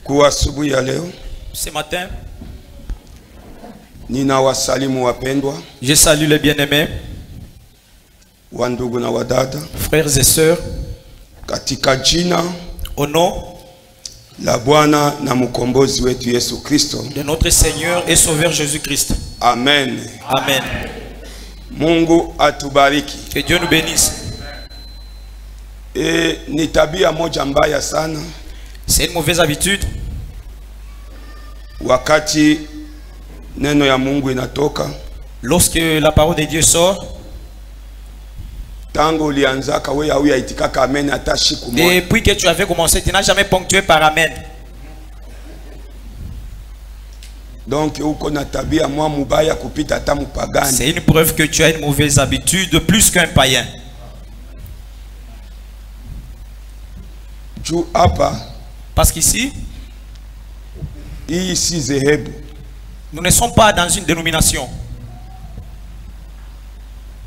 Kwa asubuhi ya leo Ce matin, ninawasalimu wapendwa je salue les bien-aimés, wa ndugu na wadada frères et sœurs, katika jina au nom la Bwana na mkombozi wetu Yesu Kristo. de notre Seigneur et Sauveur Jésus-Christ. Amen. Amen. Mungu atubariki. Que Dieu nous bénisse. Ni tabia moja mbaya sana C'est une mauvaise habitude. wakati neno ya Mungu inatoka, Lorsque la parole de Dieu sort, tangu ulianzaka wewe hauyaitikaka amen hata siku moja. depuis que tu avais commencé, tu n'as jamais ponctué par Amen. Donc uko na tabia mwa mubaya kupita hata mupagani. C'est une preuve que tu as une mauvaise habitude, plus qu'un païen. Juu hapa Parce qu'ici, hii si zehebu, nous ne sommes pas dans une dénomination.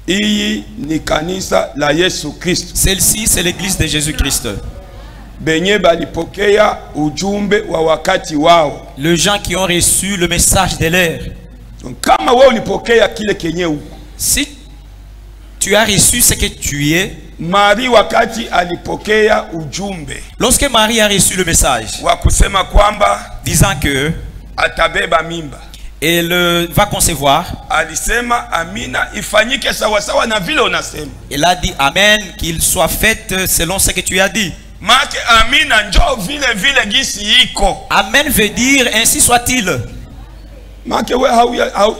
hii ni kanisa la Yesu Kristo. Celle-ci, c'est l'église de Jésus-Christ. Benye balipokea ujumbe wa wakati wao. Les gens qui ont reçu le message de l'ère. Donc kama wewe ulipokea kile kenye huko, Si tu as reçu ce que tu es, Maria wakati alipokea ujumbe lorsque Marie a reçu le message wa kusema kwamba disant que atabeba mimba, elle va concevoir, alisema amina ifanyike sawa sawa na vile unasema. elle a dit Amen, qu'il soit fait selon ce que tu as dit. Make amina njoo vile vile gisi iko. Amen veut dire ainsi soit-il. Make we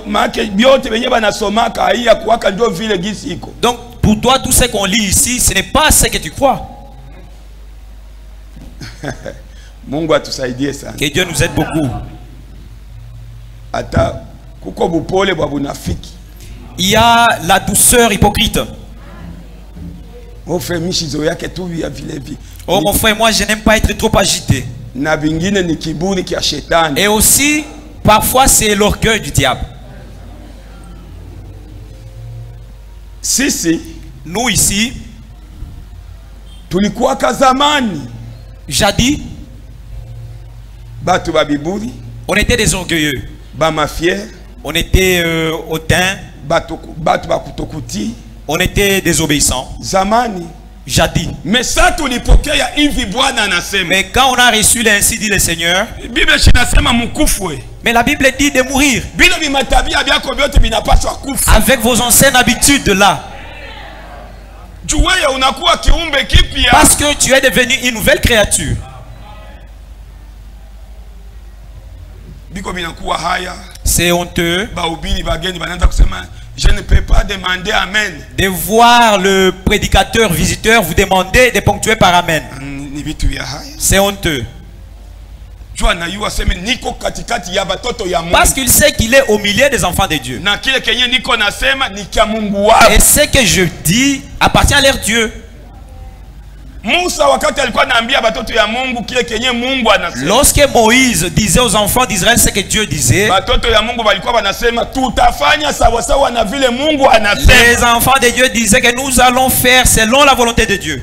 make biote benye banasomaka haiya kuwaka njoo vile gisi iko. Donc pour toi, tout ce qu'on lit ici, ce n'est pas ce que tu crois. Mungu atusaidie sana. Que Dieu nous aide beaucoup. Ata kuko bupole bwa bunafiki. Il y a la douceur hypocrite. Ofemishizo yake tu ya vile vile. Oh mon frère, moi je n'aime pas être trop agité. Na vingine ni kiburi kia shetani. Et aussi, parfois c'est l'orgueil du diable. Sisi Nous ici, tulikuwa kazamani jadis, batu babiburi, on était des orgueilleux. ba mafier, On était hautains. batu bakutokuti, On était désobéissants. zamani. Jadis. Mesa tulipokea hivi Bwana anasema. Mais quand on a reçu l'ainsi dit le Seigneur, Biblia inasema mkufwe. mais la Bible dit de mourir. Bila vimatabia byako vyote vinapaswa kufa. Avec vos anciennes habitudes là. Juwewe unakuwa kiumbe kipya. Parce que tu es devenu une nouvelle créature. Biko binakuwa haya. C'est honteux Bahubiri bageni banaanza kusema je ne peux pas demander amen. de voir le prédicateur visiteur vous demander de ponctuer par Amen. Ni vitu vya haya. C'est honteux. Jua na yu aseme niko katikati ya batoto ya Mungu. Parce qu'il sait qu'il est au milieu des enfants de Dieu. Na kile kenye niko nasema ni kia Mungu wao. Et ce que je dis appartient à leur Dieu. Musa wakati alikuwa anaambia batoto ya Mungu kile kenye Mungu anasema. Lorsque Moïse disait aux enfants d'Israël ce que Dieu disait, Batoto ya Mungu walikuwa wanasema tutafanya sawa sawa na vile Mungu anasema. les enfants de Dieu disaient que nous allons faire selon la volonté de Dieu.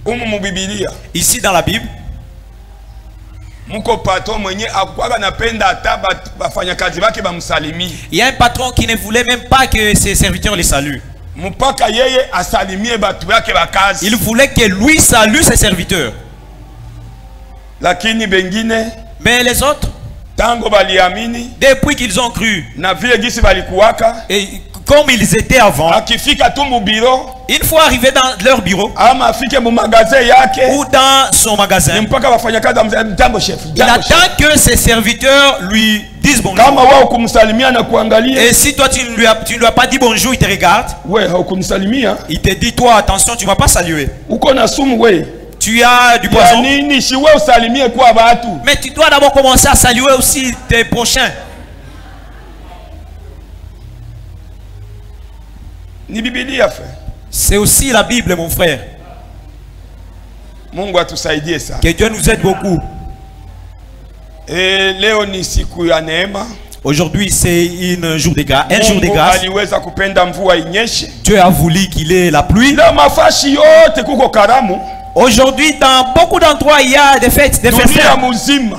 Umu mu Biblia Ici dans la Bible, muko patron mwenye akwaga napenda hata bafanyakazi bake bamsalimie. il y a un patron qui ne voulait même pas que ses serviteurs les saluent. Mpaka yeye asalimie batu yake bakazi. Il voulait que lui salue ses serviteurs. Lakini bengine Mais les autres, tango baliamini depuis qu'ils ont cru, na vile gisi balikuwaka, et comme ils étaient avant, akifika tu mu biro une fois arrivés dans leur bureau ama afike mu magasin yake ou dans son magasin, mpaka wafanyakazi jambo chef. il attend que ses serviteurs lui disent bonjour. Kama wao kumsalimia na kuangalia, Et si toi tu ne lui as pas dit bonjour, il te regarde, we haukumsalimia, il te dit toi attention, tu ne vas pas saluer. uko na sumu we. Tu as du Ya poison. nini si wewe usalimie kwa batu? Mais tu dois d'abord commencer à saluer aussi tes prochains. Ni Biblia fe. C'est aussi la Bible, mon frère. Mungu atusaidie sana. Que Dieu nous aide beaucoup. Leo ni siku ya neema. Aujourd'hui, c'est un jour de grâce. Un jour de Mungu grâce. aliweza kupenda mvua inyeshe. Dieu a voulu qu'il ait la pluie. Na mafashi yote kuko karamu. Aujourd'hui, dans beaucoup d'endroits, il y a des fêtes, des dunia festins. muzima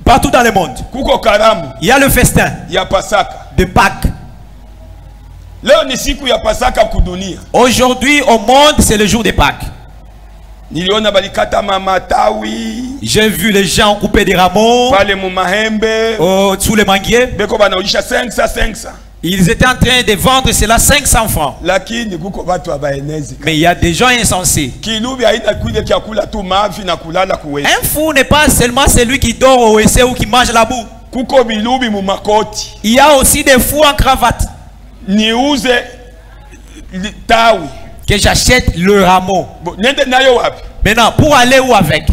Partout dans le monde. kuko karamu Il y a le festin ya Pasaka. de Pâques. Leo ni siku ya Pasaka kudunia. Aujourd'hui, au monde, c'est le jour des Pâques. Niliona balikata matawi J'ai vu les gens couper des rameaux pale mu mahembe sous les manguiers. beko banaulisha 500. Ils étaient en train de vendre cela 500 francs. Lakini kuko watu abaenezi. Mais il y a des gens insensés. Kilubi haina kuja kiakula tu mavi na kulala kuwezi. Un fou n'est pas seulement celui qui dort au WC ou qui mange la boue. Kuko bilubi mu makoti. Il y a aussi des fous en cravate. Niuze tawi. Que j'achète le rameau. Nende nayo wapi? Maintenant, pour aller où avec?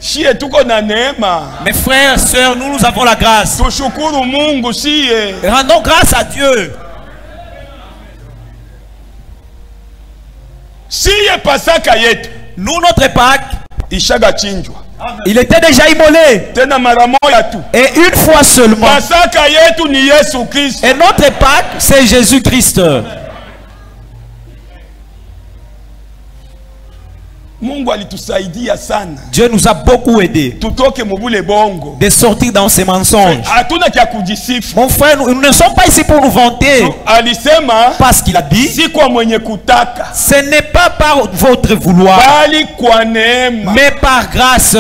Shie tuko na neema. Mes frères, sœurs, nous avons la grâce. Tushukuru Mungu shie. Rendons grâce à Dieu. Shie Pasaka yetu. Nous, notre Pâques, Ishaga chinjwa. il était déjà immolé. Tena mara moja tu. Et une fois seulement. Pasaka yetu ni Yesu Kristo. Et notre Pâques, c'est Jésus-Christ. Mungu alitusaidia sana. Dieu nous a beaucoup aidés Tutoke mubule bongo. de sortir dans ces mensonges. Hatuna kia kujisifu. Mon frère, nous ne sommes pas ici pour nous vanter. Alisema Parce qu'il a dit, si kwa mwenye kutaka ce n'est pas par votre vouloir, bali kwa neema. mais par grâce.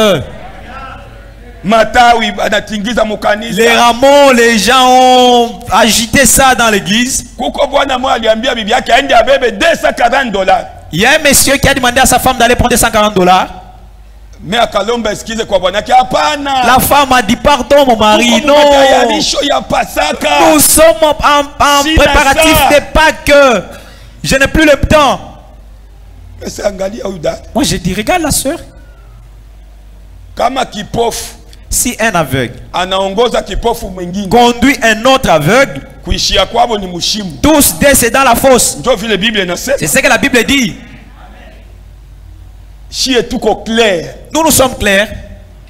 Matawi anatingiza Les mukanisa. rameaux, les gens ont agité ça dans l'église. Kuko bwana mmoja aliambia bibi yake aende abebe $240. Il y a un monsieur qui a demandé à sa femme d'aller prendre $140. Mais akalomba eskize kwa bwana yake hapana. La femme a dit, pardon mon mari, Kuko non. matayarisho ya Pasaka. Nous sommes en Si préparatif la de Pâques. Je n'ai plus le temps. Ese angalia huyu dada. Moi je dis, regarde la soeur. Kama kipofu Si un aveugle anaongoza kipofu mwingine conduit un autre aveugle, kuishia kwabo ni mushimu. tous deux c'est dans la fosse. Ndio vile Biblia inasema. C'est ce que la Bible dit. Shie tuko clair. Nous sommes clairs.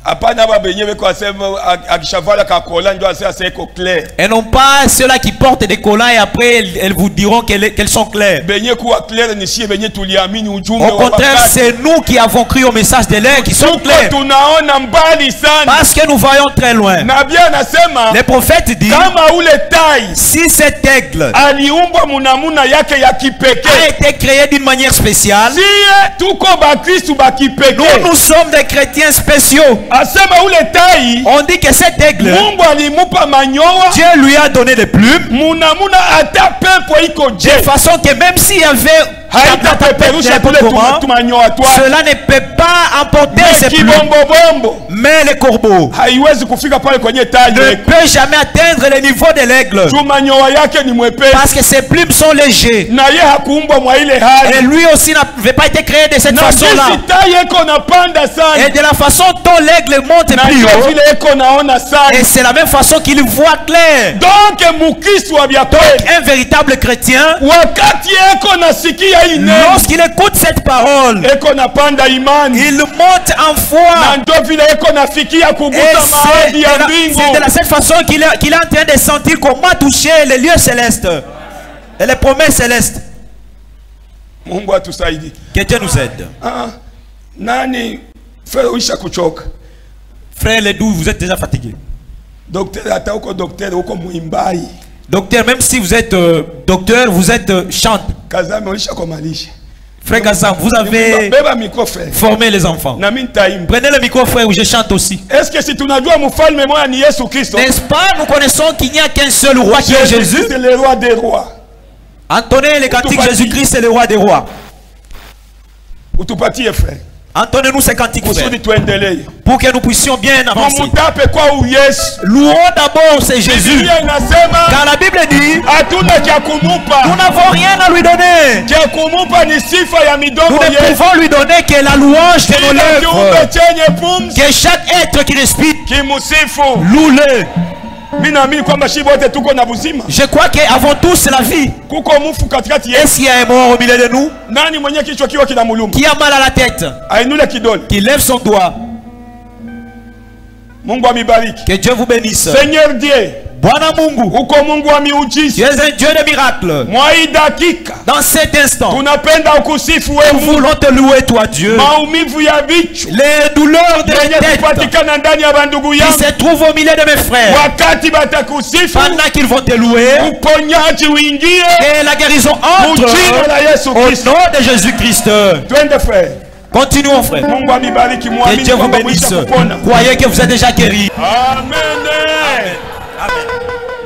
Hapana baba benyewe kwa sema akishavala kakola ndio asema iko clair. Et non pas ceux-là qui portent des collants et après elles vous diront qu'elles sont claires. Benye kuwa clair ni shie benye tuliamini ujumbe Au contraire, c'est nous qui avons cru au message de l'air qui sont clairs. Tunaona mbali sana. Parce que nous voyons très loin. Nabii anasema Les prophètes disent, kama ule tai si cet aigle aliumbwa munamuna yake ya kipekee. a été créé d'une manière spéciale, Sie tuko ba Kristo ba kipekee. nous sommes des chrétiens spéciaux. Asema ule tai On dit que cet aigle, Mungu alimupa manyoa. Dieu lui a donné des plumes, Munamuna ata pepo iko je. de façon que même s'il y avait Haitapeperusha tule tumanyoa twa. cela ne peut pas emporter ces plumes. Bombo. Mais les corbeaux Haiwezi kufika pale kwenye tai. ne peuvent jamais atteindre le niveau de l'aigle. Manyoa yake ni mwepesi. Parce que ses plumes sont légers. Na ye hakuumbwa mwa ile Et hali. lui aussi n'avait pas été créé de cette Na façon-là. jinsi tai eko napanda sana. Et de la façon dont l'aigle monte Na plus haut, vile eko naona sana. et c'est la même façon qu'il voit clair. Donc mukristo wa bya kweli. Un véritable chrétien, Wakati eko nasikia hii neno. lorsqu'il écoute cette parole, Eko napanda imani. il monte en Na foi. ndio vile eko nafikia Et kugusa c'est mahali ya mbingu. de cette façon qu'il est en train de sentir comment toucher les lieux célestes et les promesses célestes. Mungu atusaidie. Que Dieu nous aide. Nani frère uisha kuchoka. Frère Ledou, vous êtes déjà fatigué. Docteur hata uko docteur uko muimbai. Docteur, même si vous êtes docteur, vous êtes chante. Kazame uisha komalisha. Frère Gassam, vous avez Beba micro frère. formé les enfants. Na mimi nitaimba. Prenez le micro, frère, où je chante aussi. Est-ce que si tunajua mfalme moja ni Yesu Kristo? N'est-ce pas, nous connaissons qu'il n'y a qu'un seul roi qui est Jésus. C'est le roi des rois. Entonnez les cantiques, Jésus-Christ est le roi des rois. Utupatie frère. Entonnez-nous ces cantiques, frère, Kusudi tuendelee. pour que nous puissions bien avancer. Tumutape kwa Yesu. Louons d'abord c'est Jésus. Biblia inasema Car la Bible dit, hatuna cha nous kumupa. n'avons rien à lui donner. Cha kumupa ni sifa ya Nous midomo ne yetu. pouvons lui donner que la louange de nos Kila kiumbe lèvres. chenye pumzi Que chaque être qui respire, kimusifu. loue-le. Mimi naamini kwamba shibo wote tuko na buzima. Je crois qu'avant tous la vie. Kuko mufu katikati yetu. Est-ce qu'il y a un mort au milieu de nous Nani mwenye kichwa kiwa kinamuluma? qui a mal à la tête, Ainule kidole. qui lève son doigt? Mungu amibariki. Que Dieu vous bénisse. Seigneur Dieu, Bwana Mungu, uko Mungu wa tu miujiza. es un Dieu de miracles. Mwa hii dakika Dans cet instant, tunapenda ukusifu nous wewe. voulons te louer, toi Dieu. Maumivu ya vichwa Les douleurs de yenye tête kupatikana ndani ya bandugu qui yangu se trouvent au milieu de mes frères, wakati batakusifu, pendant qu'ils vont te louer, uponyaji uingie et la guérison entre mujina la Yesu au Kristo. nom de Jésus-Christ. Twende frère. Continuons, frère. Mungu amibariki, Que muamini Dieu vous kwamba bénisse. mwisha kupona. Croyez que vous êtes déjà guéri. Amen. Amen.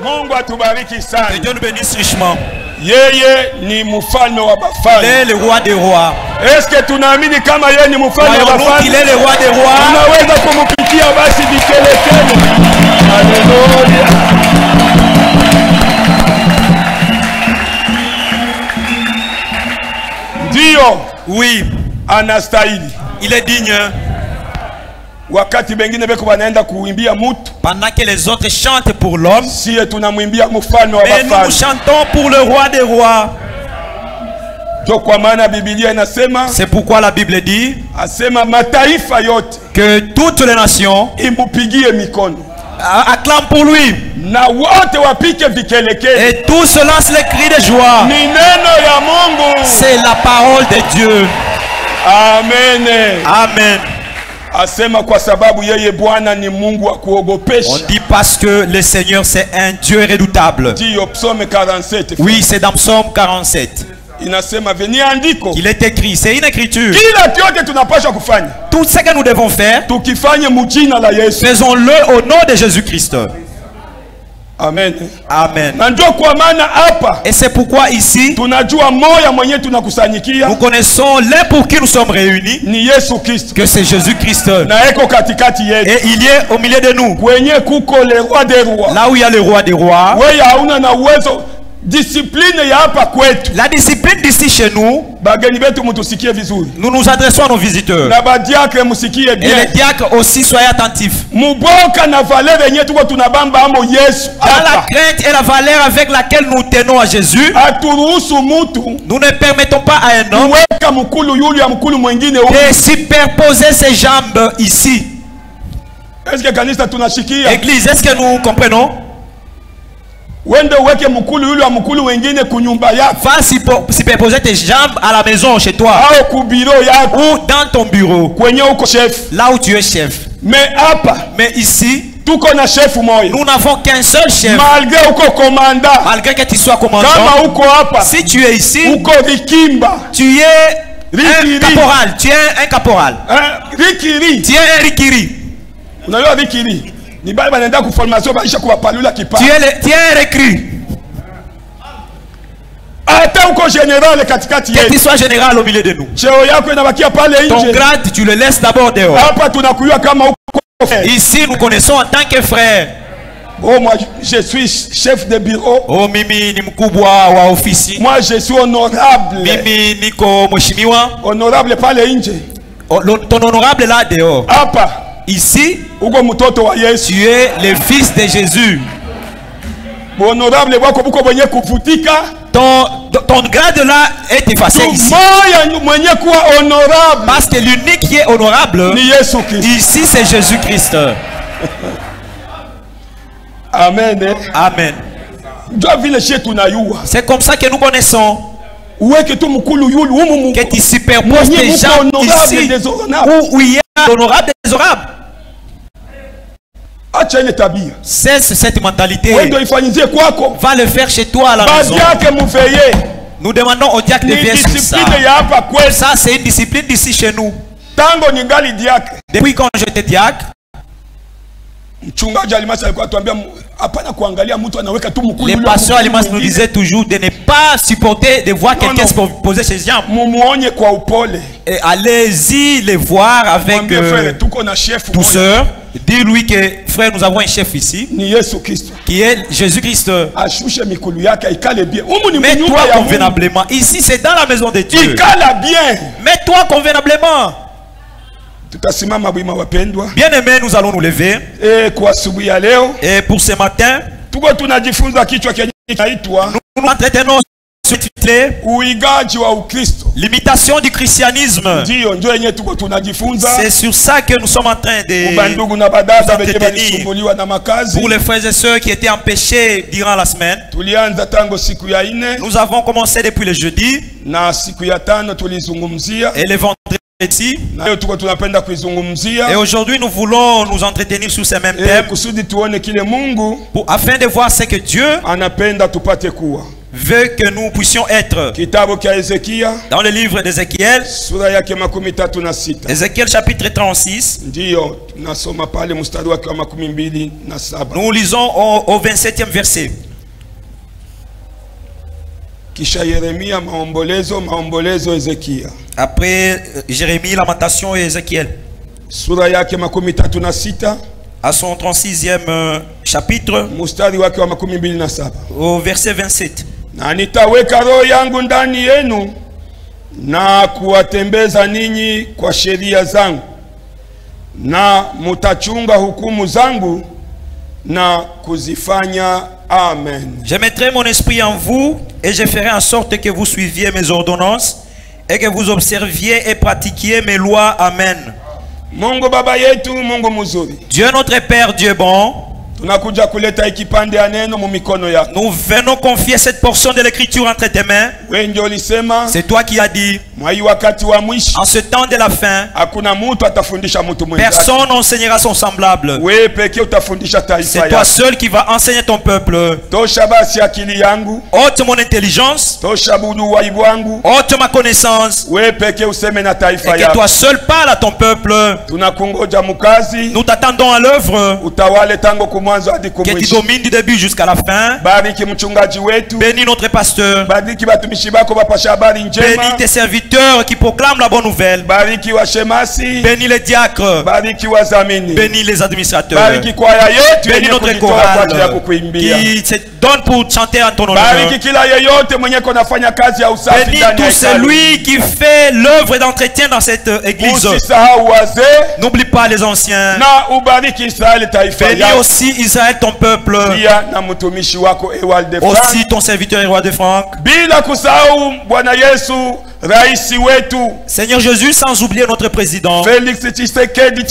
Mungu atubariki Que sana. Dieu nous bénisse richement. Yeye ni mfalme wa Il bafalme. est le roi des rois. Est-ce que tunaamini kama yeye ni mfalme wa Croyons-nous qu'il bafalme? est le roi des rois? Tunaweza kumupitia basi vikelekele. Haleluya. Ndio Oui, anastahili. il est digne. Wakati bengine beko banaenda kuimbia mutu, Pendant que les autres chantent pour l'homme, siye tunamwimbia mfalme wa mais nous bafalme. chantons pour le roi des rois. Ndio kwa maana Biblia inasema, C'est pourquoi la Bible dit asema mataifa yote que toutes les nations imupigie mikono acclament pour lui. na wote wapike vikelekele. Et tous lancent les cris de joie. Ni neno ya Mungu. C'est la parole de Dieu. Amen. Amen. Asema kwa sababu yeye Bwana ni Mungu wa On kuogopesha. dit parce que le Seigneur c'est un Dieu redoutable. Ndio Psaume 47. Oui, c'est dans Psaume 47. Inasema veni andiko. Il est écrit, c'est une écriture. Kila kyote tunapaswa kufanya. Tout ce que nous devons faire, Tukifanye mujina la Yesu. faisons-le au nom de Jésus-Christ. Amen. Amen. Na ndio kwa maana hapa Et c'est pourquoi ici, tunajua moya mwenye tunakusanyikia nous connaissons l'un pour qui nous sommes réunis, ni Yesu Kristo. que c'est Jésus-Christ. Na eko katikati yetu. Et il est au milieu de nous. Kwenye kuko le roi des rois. Là où il y a le roi des rois, Wewe hauna na uwezo. Discipline ya hapa kwetu. la discipline d'ici chez nous, Bageni betu mutusikie vizuri. nous nous adressons à nos visiteurs. Na badiakre musikie Et bien. les diacres aussi, soyez attentifs. Muboka na valeur yenye tuko tunabamba amo Yesu. Dans la Hapa. crainte et la valeur avec laquelle nous tenons à Jésus, Aturuhusu mutu nous ne permettons pas à un homme kuweka mkulu yule ya mkulu mwingine huko. de superposer ses jambes ici. Est-ce que kanisa tunashikia? Église, est-ce que nous comprenons? Wende uweke mkulu yule ya mkulu wengine kunyumba yako Va superposer tes jambes à la maison chez toi au kubiro yako ou dans ton bureau, kwenye uko chef. là où tu es chef. Mais hapa Mais ici, tuko na chef moya. nous n'avons qu'un seul chef. Malgré uko komanda. Malgré que tu sois commandant, Kama uko hapa si tu es ici, uko rikimba. tu es Rikiri. un caporal. Tu es un caporal. Rikiri. Tu es un rikiri. Unajua rikiri? Ni bale banaenda ku formation baisha kuwapalula kipa. Tu es un recrue. Hata uko general katikati Que tu yetu. sois général au milieu de nous. Cheo yako inabakia pale Ton nje. grade, tu le laisses d'abord dehors. Hapa tunakujua kama uko. Ici, nous connaissons en tant que frère. Oh, moi je suis chef de bureau. Oh, mimi ni mkubwa wa ofisi. Moi je suis honorable. Mimi niko mheshimiwa. Honorable pale nje. Ton honorable là dehors. Hapa Ici, uko mtoto wa Yesu. tu es le fils de Jésus. Honorable wako buko mwenye kuvutika. Ton grade là est effacé ici. Moya mwenye kuwa honorable. Parce que l'unique qui est honorable, Ni Yesu Kristo. ici c'est Jésus-Christ. Amen. Amen. Ndio vile shetu tunayua. C'est comme ça que nous connaissons. Uweke tu mkulu yule humu Que tu superposes mwenye tes muko jambes honorable ici. déshonorable. Où il y a l'honorable et déshonorable. Acha ile tabia. Cesse cette mentalité. Wewe ndio ifanyizie kwako. Va le faire chez toi à la maison. Badiake muveye. Nous demandons au diacre de Ni veiller sur ça. discipline ya hapa kwetu. Ça, c'est une discipline d'ici chez nous. Tango ningali diake. Depuis quand j'étais diacre, Mchungaji Alimasi alikuwa atuambia hapana kuangalia mtu anaweka tu mkulu. les pasteurs Alimas nous disaient toujours de ne pas supporter de voir quelqu'un se poser ses jambes. Mumuonye kwa upole. Et allez-y les voir avec Mwambie frère tuko na chef douceur. Dis-lui que frère, nous avons un chef ici ni Yesu Kristo. qui est Jésus-Christ. Ashushe mikulu yake ikale bien. Humu ni Mets-toi mnyumba ya Mungu. convenablement. Ici, c'est dans la maison de Dieu. Ikala bien. Mets-toi convenablement. Tutasimama bwima wapendwa. Bien-aimés, nous allons nous lever. Kwa asubuhi ya leo Et pour ce matin, tuko tunajifunza kichwa kinaitwa nous nous entretenons sur uigaji wa Ukristo. L'imitation du christianisme. Ndio yenye tuko tunajifunza. C'est sur ça que nous sommes en train de Bandugu na badada nous belisumbuliwa na makazi. pour les frères et sœurs qui étaient empêchés durant la semaine. Tulianza tango siku ya ine. Nous avons commencé depuis le jeudi. Na siku ya tano tulizungumzia. Et le vendredi. Na leo tuko tunapenda kuizungumzia. Et aujourd'hui nous voulons nous entretenir sur ces mêmes thèmes. Kusudi tuone kile Mungu afin de voir ce que Dieu anapenda tupate kuwa. Veut que nous puissions être. Kitabu cha Ezekia. Dans le livre d'Ézéchiel. Sura yake 36. Ézéchiel chapitre 36. Ndio tunasoma pale mstari wake wa 27. Nous lisons au 27e verset. Kisha Yeremia maombolezo Ezekia. Après Jérémie, lamentation et Ézéchiel. Sura yake 36. À son 36e chapitre. Mstari wake wa 27. Au verset 27. Na nitaweka roho yangu ndani yenu na kuwatembeza ninyi kwa sheria zangu na mutachunga hukumu zangu na kuzifanya. Amen. Je mettrai mon esprit en vous et je ferai en sorte que vous suiviez mes ordonnances et que vous observiez et pratiquiez mes lois. Amen. Mungu baba yetu, Mungu mzuri. Dieu notre Père, Dieu bon. Tunakuja kuleta ikipande ya neno mu mikono yako. Nous venons confier cette portion de l'écriture entre tes mains. Wewe ndio ulisema. C'est toi qui as dit. Mwai wakati wa mwisho. En ce temps de la fin. Hakuna mtu atafundisha mtu mwingine. Personne n'enseignera son semblable. Wewe pekee utafundisha taifa yako. C'est toi seul qui va enseigner ton peuple. Tosha basi akili yangu. Ôte mon intelligence. Tosha budu waibu wangu. Ôte ma connaissance. Wewe pekee useme na taifa yako. Et que toi seul parle à ton peuple. Tunakungoja mukazi. Nous t'attendons à l'œuvre. Utawale tango kumwanzo hadi kumwisho. Que tu domines du début jusqu'à la fin. Bariki mchungaji wetu. Bénis notre pasteur. Bariki batumishi bako bapasha habari njema. Bénis tes serviteurs qui proclament la bonne nouvelle. Bariki wa shemasi. Bénis les diacres. Bariki wa zamini. Bénis les administrateurs. Bariki kwaya yetu. Bénis notre chorale qui se donne pour chanter en ton honneur. Bariki kila yeyote mwenye konafanya kazi ya usafi ndani ya Bénis tout celui qui fait l'œuvre d'entretien dans cette église. Usisahau wazee. N'oublie pas les anciens. Na ubariki Israeli taifa yako. Bénis aussi Israël ton peuple. Pia na mtumishi wako Ewald de Frank. Aussi ton serviteur Roi de Franck. Bila kusahau Bwana Yesu Raisi wetu. Seigneur Jésus, sans oublier notre président Félix Tshisekedi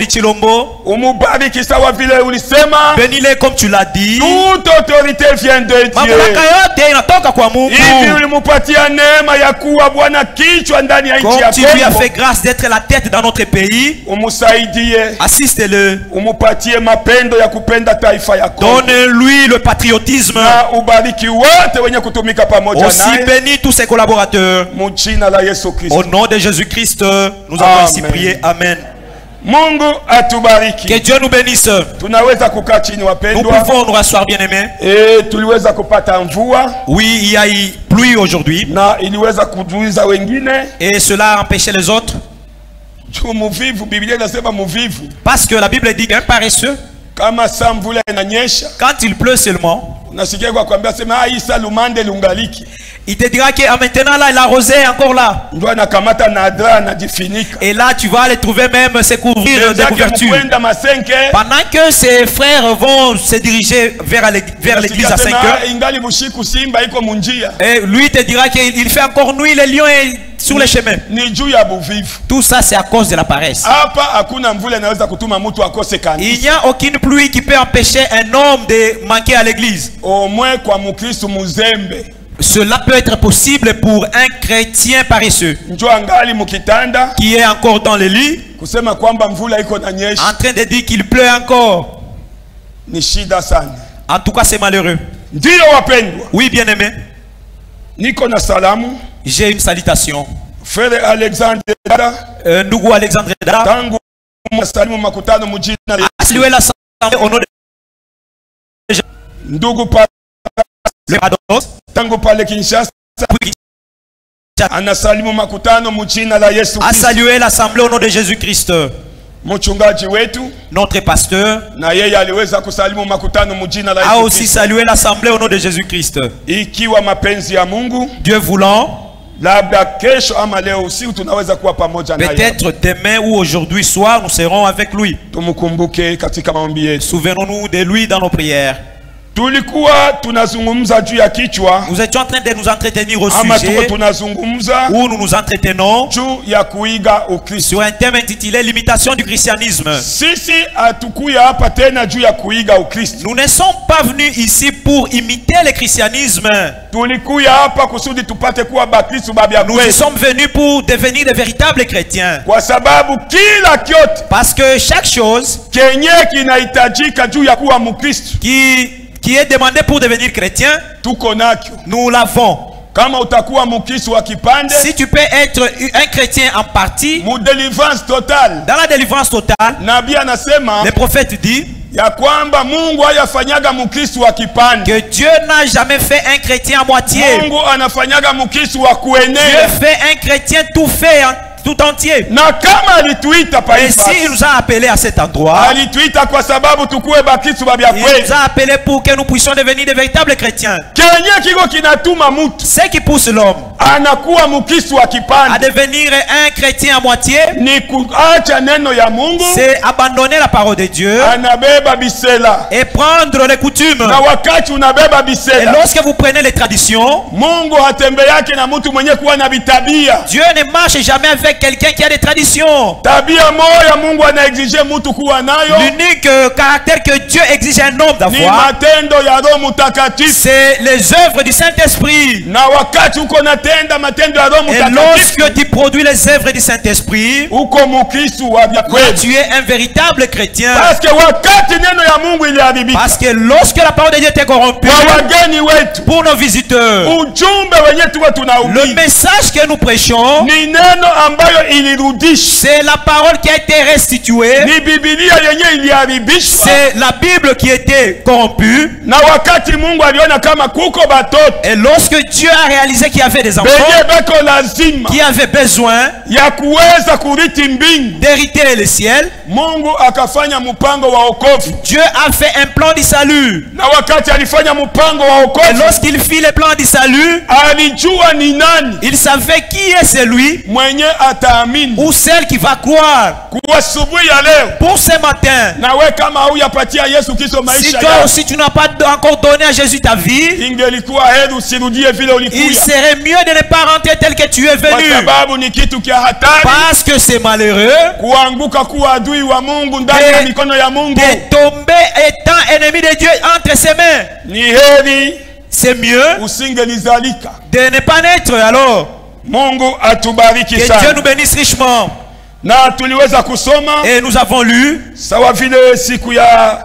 Tshilombo. Umubariki sawa vile ulisema. Bénis-les comme tu l'as dit. Toute autorité vient de Dieu. Mamlaka yote inatoka kwa Mungu. Hivi ulimupatia neema ya kuwa Bwana kichwa ndani ya nchi yako. Comme tu lui as fait grâce d'être la tête dans notre pays. Umusaidie. Assiste-le. Umupatie mapendo ya kupenda taifa yako. Donne-lui le patriotisme. Na ubariki wote wenye kutumika pamoja naye. Aussi bénis tous ses collaborateurs. Au nom de Jésus-Christ, nous avons ainsi prié. Amen. Mungu atubariki. Que Dieu nous bénisse. Tunaweza kukaa chini wapendwa. Nous pouvons nous rasseoir bien-aimés. Tuliweza kupata mvua. Oui, il y a eu pluie aujourd'hui. Na iliweza kuzuiza wengine. Et cela a empêché les autres. Muvivu, Biblia inasema muvivu. Parce que la Bible dit qu'un paresseux, kama saa mvula inanyesha, quand il pleut seulement, unasikia kwa kwambia sema Isa lumande lungaliki. Il te dira que maintenant là, la rosée est encore là. Et là, tu vas les trouver même se couvrir de couvertures. Pendant que ses frères vont se diriger vers l'église à 5 heures. Et lui te dira qu'il fait encore nuit, les lions est sur les chemins. Tout ça, c'est à cause de la paresse. Il n'y a aucune pluie qui peut empêcher un homme de manquer à l'église. Au moins, cela peut être possible pour un chrétien paresseux qui est encore dans le lit, en train de dire qu'il pleut encore. En tout cas, c'est malheureux. Oui, bien-aimé. J'ai une salutation. Frère Alexandre Ndugu Alexandre Dada a salué l'assemblée au nom de le Pados. Tango pale Kinshasa anasalimu makutano mjina la Yesu Kristo. A salué l'assemblée au nom de Jésus-Christ. Mchungaji wetu notre pasteur na yeye aliweza kusalimu makutano mjina la Yesu Kristo. A aussi salué l'assemblée au nom de Jésus-Christ. Ikiwa mapenzi ya Mungu, Dieu voulant, labda kesho ama leo usiku tunaweza kuwa pamoja naye. Peut-être demain ou aujourd'hui soir nous serons avec lui. Tumukumbuke katika maombi yetu. Souvenons-nous de lui dans nos prières. tulikuwa tunazungumza juu ya kichwa, nous étions en train de nous entretenir au sujet tunazungumza où nous nous entretenons juu ya kuiga Ukristo, sur un thème intitulé l'imitation du christianisme. Sisi hatukuya hapa tena juu ya kuiga Ukristo. Nous ne sommes pas venus ici pour imiter le christianisme. Tulikuya hapa kusudi tupate kuwa bakristo babia kweli. Nous sommes venus pour devenir de véritables chrétiens. Kwa sababu kila kyote, parce que chaque chose kenye kinahitajika juu ya kuwa Mkristo, qui est demandé pour devenir chrétien, tuko nakyo, nous l'avons. Kama utakuwa Mkristo wa kipande, si tu peux être un chrétien en partie, mu délivrance totale, dans la délivrance totale, nabii anasema, le prophète dit ya kwamba Mungu hayafanyaga Mkristo wa kipande, que Dieu n'a jamais fait un chrétien à moitié. Mungu anafanyaga Mkristo wa kuenea. Dieu fait un chrétien tout fait tout entier. Na kama alituita pa et s'il nous a appelé à cet endroit, alituita kwa sababu tukue bakristo babia kweli. Il nous a appelé pour que nous puissions devenir de véritables chrétiens. Kenye kiko kinatuma mtu, ce qui pousse l'homme anakuwa Mkristo wa kipande, à devenir un chrétien à moitié, ni kuacha neno ya Mungu, c'est abandonner la parole de Dieu, anabeba bisela, et prendre les coutumes. Na wakati unabeba bisela, et lorsque vous prenez les traditions, Mungu hatembeake na mtu mwenye kuwa na bitabia. Dieu ne marche jamais avec quelqu'un qui a des traditions. Tabia moja Mungu anaexige mtu kuwa nayo, l'unique caractère que Dieu exige un homme d'avoir, ni matendo ya Roho Mtakatifu, c'est les œuvres du Saint-Esprit. Na wakati uko natenda matendo ya Roho Mtakatifu, et lorsque tu produis les œuvres du Saint-Esprit, uko Mkristo wa kweli, tu es un véritable chrétien. Parce que wakati neno ya Mungu iliharibika, parce que lorsque la parole de Dieu était corrompue, wageni wetu, pour nos visiteurs, ujumbe wenye tuko tunahubiri, le message que nous prêchons, ni neno ambayo ilirudishwa, c'est la parole qui a été restituée, ni Biblia yenye iliharibishwa, c'est la Bible qui était corrompue. Na wakati Mungu aliona kama kuko batoto, et lorsque Dieu a réalisé qu'il y avait des enfants qui avaient besoin ya kuweza kurithi mbingu, d'hériter le ciel, Mungu akafanya mpango wa wokovu. Dieu a fait un plan du salut. Na wakati alifanya mpango wa wokovu, et lorsqu'il fit le plan du salut, alijua ni nani, il savait qui est celui mwenye ataamini, ou celle qui va croire. Kwa asubuhi ya leo, pour ce matin, na we kama huyapatia Yesu Kristo maisha si toi aussi tu n'as pas encore donné à Jésus ta vie, ingelikuwa heri usirudie vile ulikuja. Il serait mieux de ne pas rentrer tel que tu es venu. Kwa sababu ni kitu kia hatari, parce que c'est malheureux kuanguka kuwa adui wa Mungu ndani ya mikono ya Mungu, de tomber étant ennemi de Dieu entre ses mains. Ni heri, c'est mieux usingelizalika, de ne pas naître. Alors Mungu atubariki sana. Que Dieu nous bénisse richement. Na tuliweza kusoma, et nous avons lu, sawa vile siku ya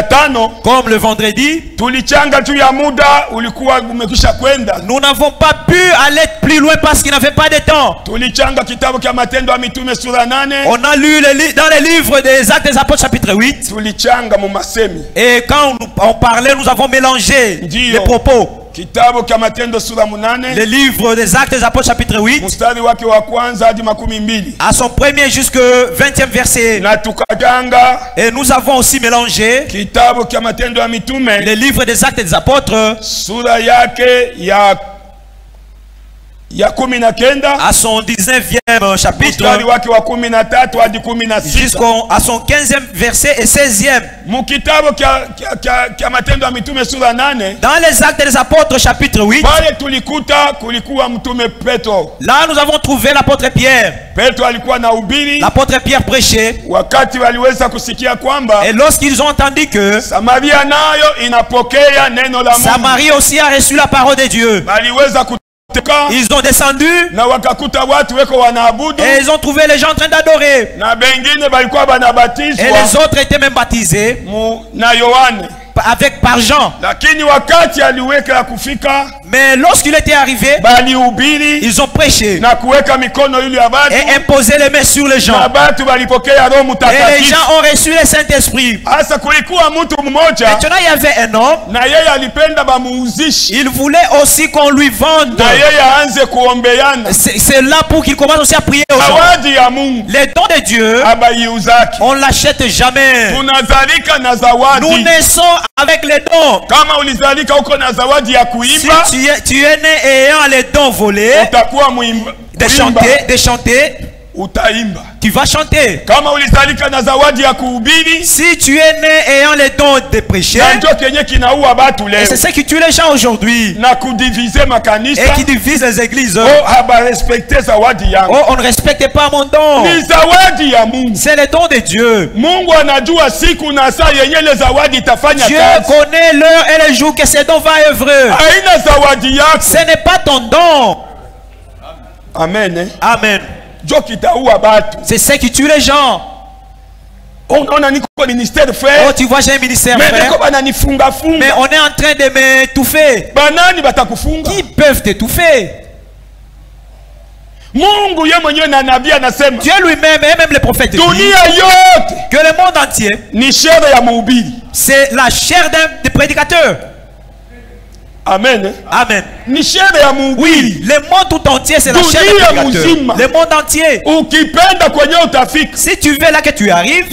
tano, comme le vendredi, tulichanga juu ya muda ulikuwa umekwisha kwenda. Nous n'avons pas pu aller plus loin parce qu'il n'avait pas de temps. Tulichanga kitabu cha Matendo ya Mitume sura 8. On a lu dans les livres des Actes des Apôtres chapitre 8. Tulichanga mu masemi. Et quand on parlait, nous avons mélangé les propos. Kitabu cha Matendo sura 8. Le livre des Actes des Apôtres chapitre 8. Mstari wake wa kwanza hadi 12. À son premier jusqu'au 20e verset. Na tukajanga. Et nous avons aussi mélangé kitabu cha Matendo ya Mitume, le livre des Actes des Apôtres, sura yake ya 19 à son 19e chapitre jusqu'à son 15e verset et 16e. Dans les Actes des Apôtres chapitre 8, là nous avons trouvé l'apôtre Pierre. L'apôtre Pierre prêchait. Et lorsqu'ils ont entendu que Samarie aussi a reçu la parole de Dieu, ils ont descendu et ils ont trouvé les gens en train d'adorer. Et les autres étaient même baptisés par Jean. Mais lorsqu'il était arrivé, ils ont prêché et imposé les mains sur les gens. Et les gens ont reçu le Saint-Esprit. Maintenant il y avait un homme, il voulait aussi qu'on lui vende. C'est là pour qu'il commence aussi à prier aux gens. Les dons de Dieu, on ne l'achète jamais. Nous naissons avec les dons. Si tu es né ayant les dons volés, de chanter, tu vas chanter. Si tu es né ayant les dons de prêcher, et c'est ce qui tue les gens aujourd'hui et qui divise les églises. Oh, on ne respecte pas mon don. C'est les dons de Dieu. Dieu connaît l'heure et le jour que ces dons vont œuvrer. Ce n'est pas ton don. Amen. Amen. C'est ce qui tue les gens. On a un ministère, frère. Oh, tu vois, j'ai un ministère, frère. Mais on est en train de m'étouffer. Qui peuvent t'étouffer? Dieu lui-même et même les prophètes disent que le monde entier, c'est la chair des prédicateurs. Amen. Amen. Oui, le monde tout entier, c'est la chair des prédicateurs. Le monde entier. Si tu veux là que tu arrives,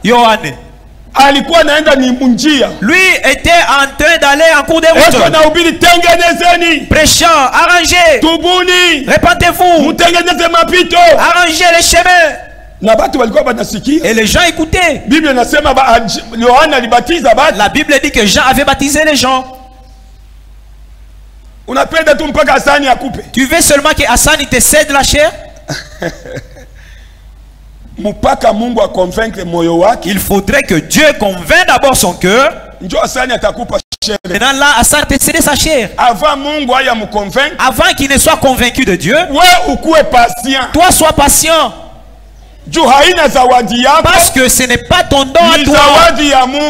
Johannes, lui était en train d'aller en cours de route, prêchant, arrangez, répandez-vous, arrangez les chemins. Et les gens écoutaient. La Bible dit que Jean avait baptisé les gens. Tu veux seulement que Hassan te cède la chair? Il faudrait que Dieu convainc d'abord son cœur. Maintenant là, Hassan te cède sa chair. Avant qu'il ne soit convaincu de Dieu, toi sois patient. Parce que ce n'est pas ton don à toi,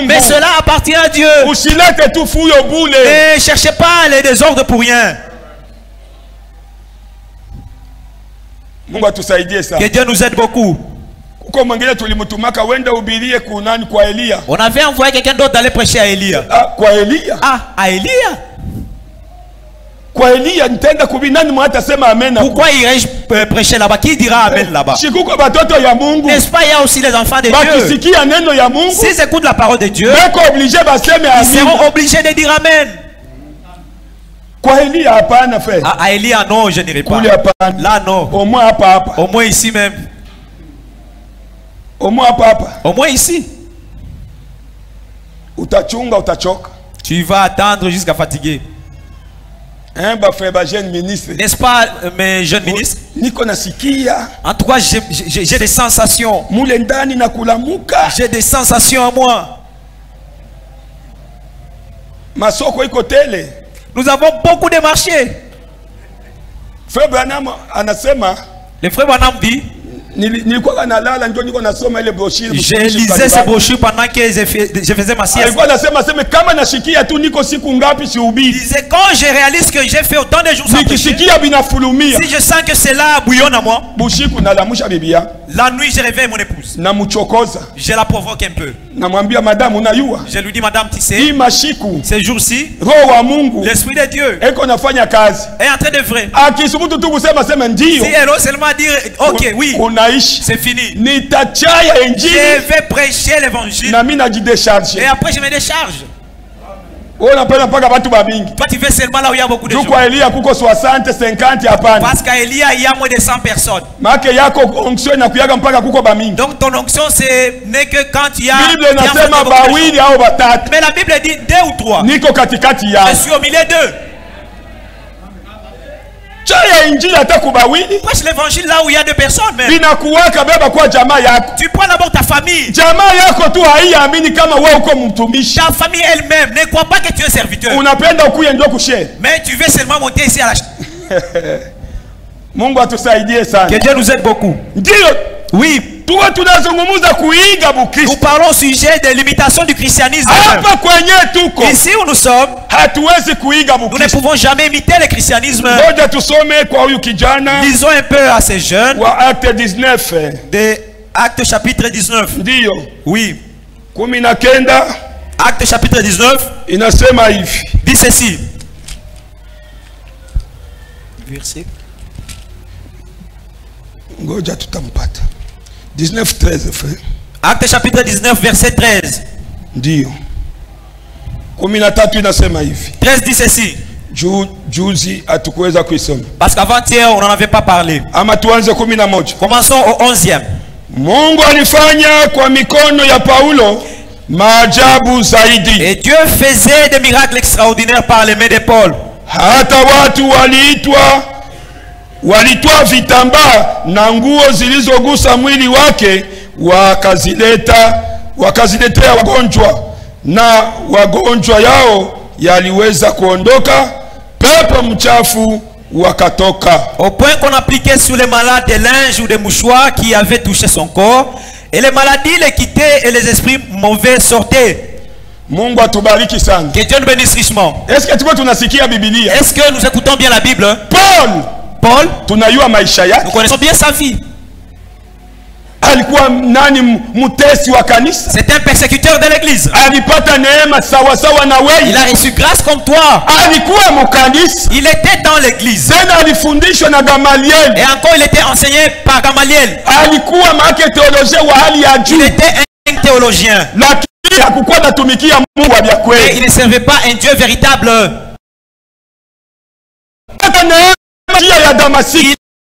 mais cela appartient à Dieu. Ne cherchez pas les désordres pour rien. Que Dieu nous aide beaucoup. On avait envoyé quelqu'un d'autre d'aller prêcher à Élie. À Élie. Pourquoi irais-je prêcher là-bas? Qui dira amen là-bas? N'est-ce pas, il y a aussi les enfants de Dieu. S'ils écoutent la parole de Dieu, ils seront obligés de dire amen. À Elia, non, je n'irai pas. Là, non. Au moins ici même. Au moins ici. Tu vas attendre jusqu'à fatiguer. N'est-ce pas, mes jeunes ministres? En tout cas, j'ai des sensations. J'ai des sensations en moi. Nous avons beaucoup de marchés. Le frère Branham dit, je lisais ces brochures pendant que je faisais ma sieste. Il disait, quand je réalise que j'ai fait autant de jours sans prêcher, si je sens que cela bouillonne à moi, la nuit je réveille mon épouse. Je la provoque un peu. Je lui dis, madame, tu sais, ces jours-ci, l'Esprit de Dieu est en train d'œuvrer. Si elle ose seulement dire, ok, oui, c'est fini, je vais prêcher l'évangile et après je me décharge. Toi tu veux seulement là où il y a beaucoup de gens. Parce qu'à Elia il y a moins de 100 personnes. Donc ton onction n'est que quand il y a, mais la Bible dit 2 ou 3. Je suis au milieu d'eux. Prêche l'évangile là où il y a 2 personnes même. Tu prends d'abord ta famille. Ta famille elle-même ne croit pas que tu es serviteur. Mais tu veux seulement monter ici à la... Que Dieu nous aide beaucoup. Oui. Nous parlons au sujet de l'imitation du christianisme. Ici où nous sommes, nous ne pouvons jamais imiter le christianisme. Lisons un peu à ces jeunes de Actes chapitre 19. Oui. Actes chapitre 19 dit ceci. Verset 19:13, frère. Acte chapitre 19, verset 13. Ndio. 13 dit ceci. Juu juzi hatukuweza kuisoma. Parce qu'avant-hier on n'en avait pas parlé. Ama tuanze 11. Commençons au 11e. Mungu alifanya kwa mikono ya Paulo maajabu zaidi. Et Dieu faisait des miracles extraordinaires par les mains de Paul. Hata watu walitoa vitambaa na nguo zilizogusa mwili wake wakaziletea wagonjwa, na wagonjwa yao yaliweza kuondoka, pepo mchafu wakatoka. Au point qu'on appliquait sur les malades des linges ou des mouchoirs qui avaient touché son corps, et les maladies les quittaient et les esprits mauvais sortaient. Mungu atubariki sana. Que Dieu nous bénisse richement. Est-ce que tuko tunasikia Biblia? Est-ce que nous écoutons bien la Bible? Paul, tunayua maisha yake. Nous connaissons bien sa vie. Alikuwa nani mutesi wa kanisa? C'est un persécuteur de l'église. Alipata neema sawa sawa na wewe. Il a reçu grâce comme toi. Alikuwa mukanisa. Il était dans l'église. Tena alifundishwa na Gamaliel. Et encore il était enseigné par Gamaliel. Alikuwa maana théologien wa hali ya juu. Il était un théologien. Hakukuwa natumikia Mungu wa kweli. Il ne servait pas un Dieu véritable.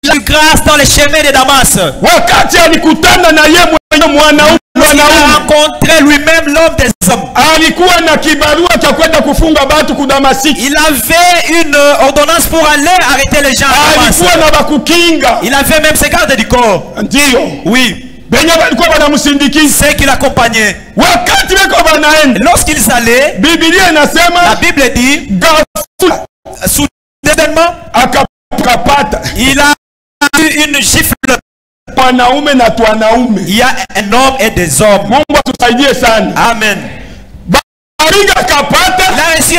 Il a eu grâce dans les chemins de Damas. Il a rencontré lui-même l'homme des hommes. Il avait une ordonnance pour aller arrêter les gens à Damas. Il avait même ses gardes du corps. Oui. Ceux qui l'accompagnaient. Lorsqu'ils allaient, la Bible dit, soudainement, il a eu une gifle. Il y a un homme et des hommes. Amen. Il a reçu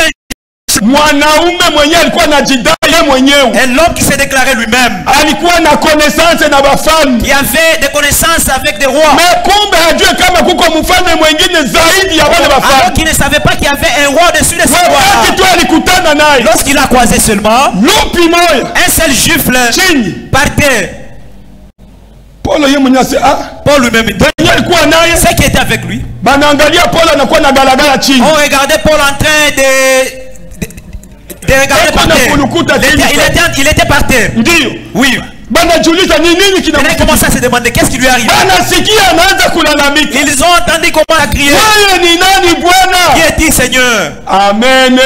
un homme qui s'est déclaré lui-même. Il avait des connaissances avec des rois. Alors qu'il ne savait pas qu'il y avait un roi dessus de ces rois. Lorsqu'il a croisé seulement un seul gifle par terre, Paul lui-même dit, ceux qui étaient avec lui, on regardait Paul en train de regarder par terre. Il était par terre. Oui. Il a commencé à se demander qu'est-ce qui lui arrive. Ils ont entendu comment il a crié. Qui est-il, Seigneur? Amen.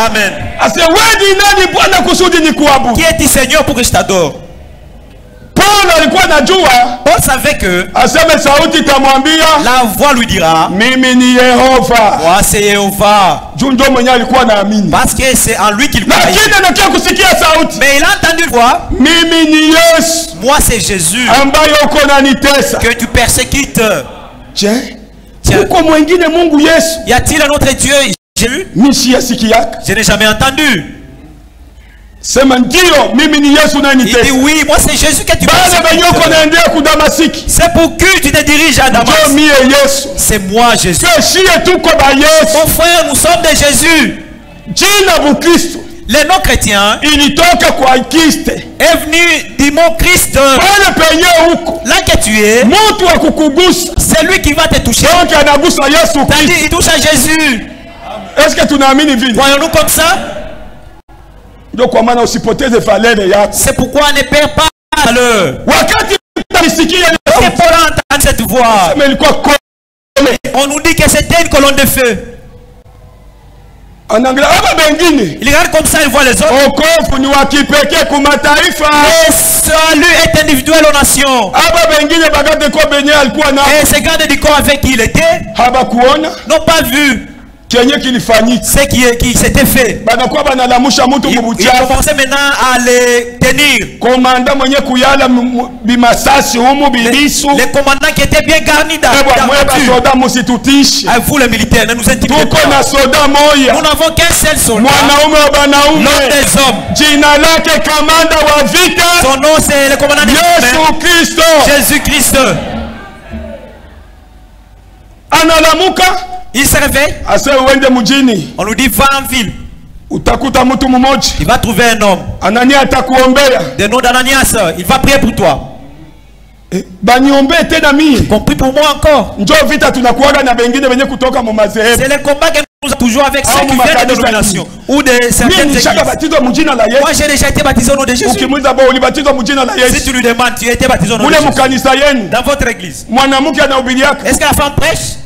Amen. Qui est-il, Seigneur, pour que je t'adore? Paul savait que la voix lui dira, moi c'est Jéhovah. Parce que c'est en lui qu'il croit. Mais il a entendu une voix, moi c'est Jésus que tu persécutes. Tiens. Y a-t-il un autre Dieu, Jésus? Je n'ai jamais entendu. Il dit oui, moi c'est Jésus que tu persécutes. C'est pour que tu te diriges à Damas. C'est moi Jésus. Mon frère, nous sommes de Jésus. Les non-chrétiens est venu du mot Christ. Là que tu es, c'est lui qui va te toucher. C'est-à-dire il touche à Jésus. Voyons-nous comme ça? C'est pourquoi on ne perd pas la valeur. Paul entend cette voix. On nous dit que c'était une colonne de feu. Il regarde comme ça, il voit les autres. Le salut est individuel aux nations. Et ces gardes du corps avec qui il était n'ont pas vu ce qui s'était fait. Ils commençaient maintenant à les tenir. Les commandants qui étaient bien garnis à vous les militaires, ne nous intimidez pas. Nous n'avons qu'un seul soldat, l'homme des hommes. Son nom c'est le commandant des hommes, Jésus-Christ. Il se réveille. On nous dit va en ville. Il va trouver un homme. De nom d'Ananias. Il va prier pour toi. Compris pour moi encore. C'est le combat que nous avons toujours avec ceux qui viennent de dénomination. ou de certaines églises. Moi j'ai déjà été baptisé au nom de Jésus. Si tu lui demandes, tu as été baptisé au nom de Jésus. Dans votre église. Est-ce que la femme prêche?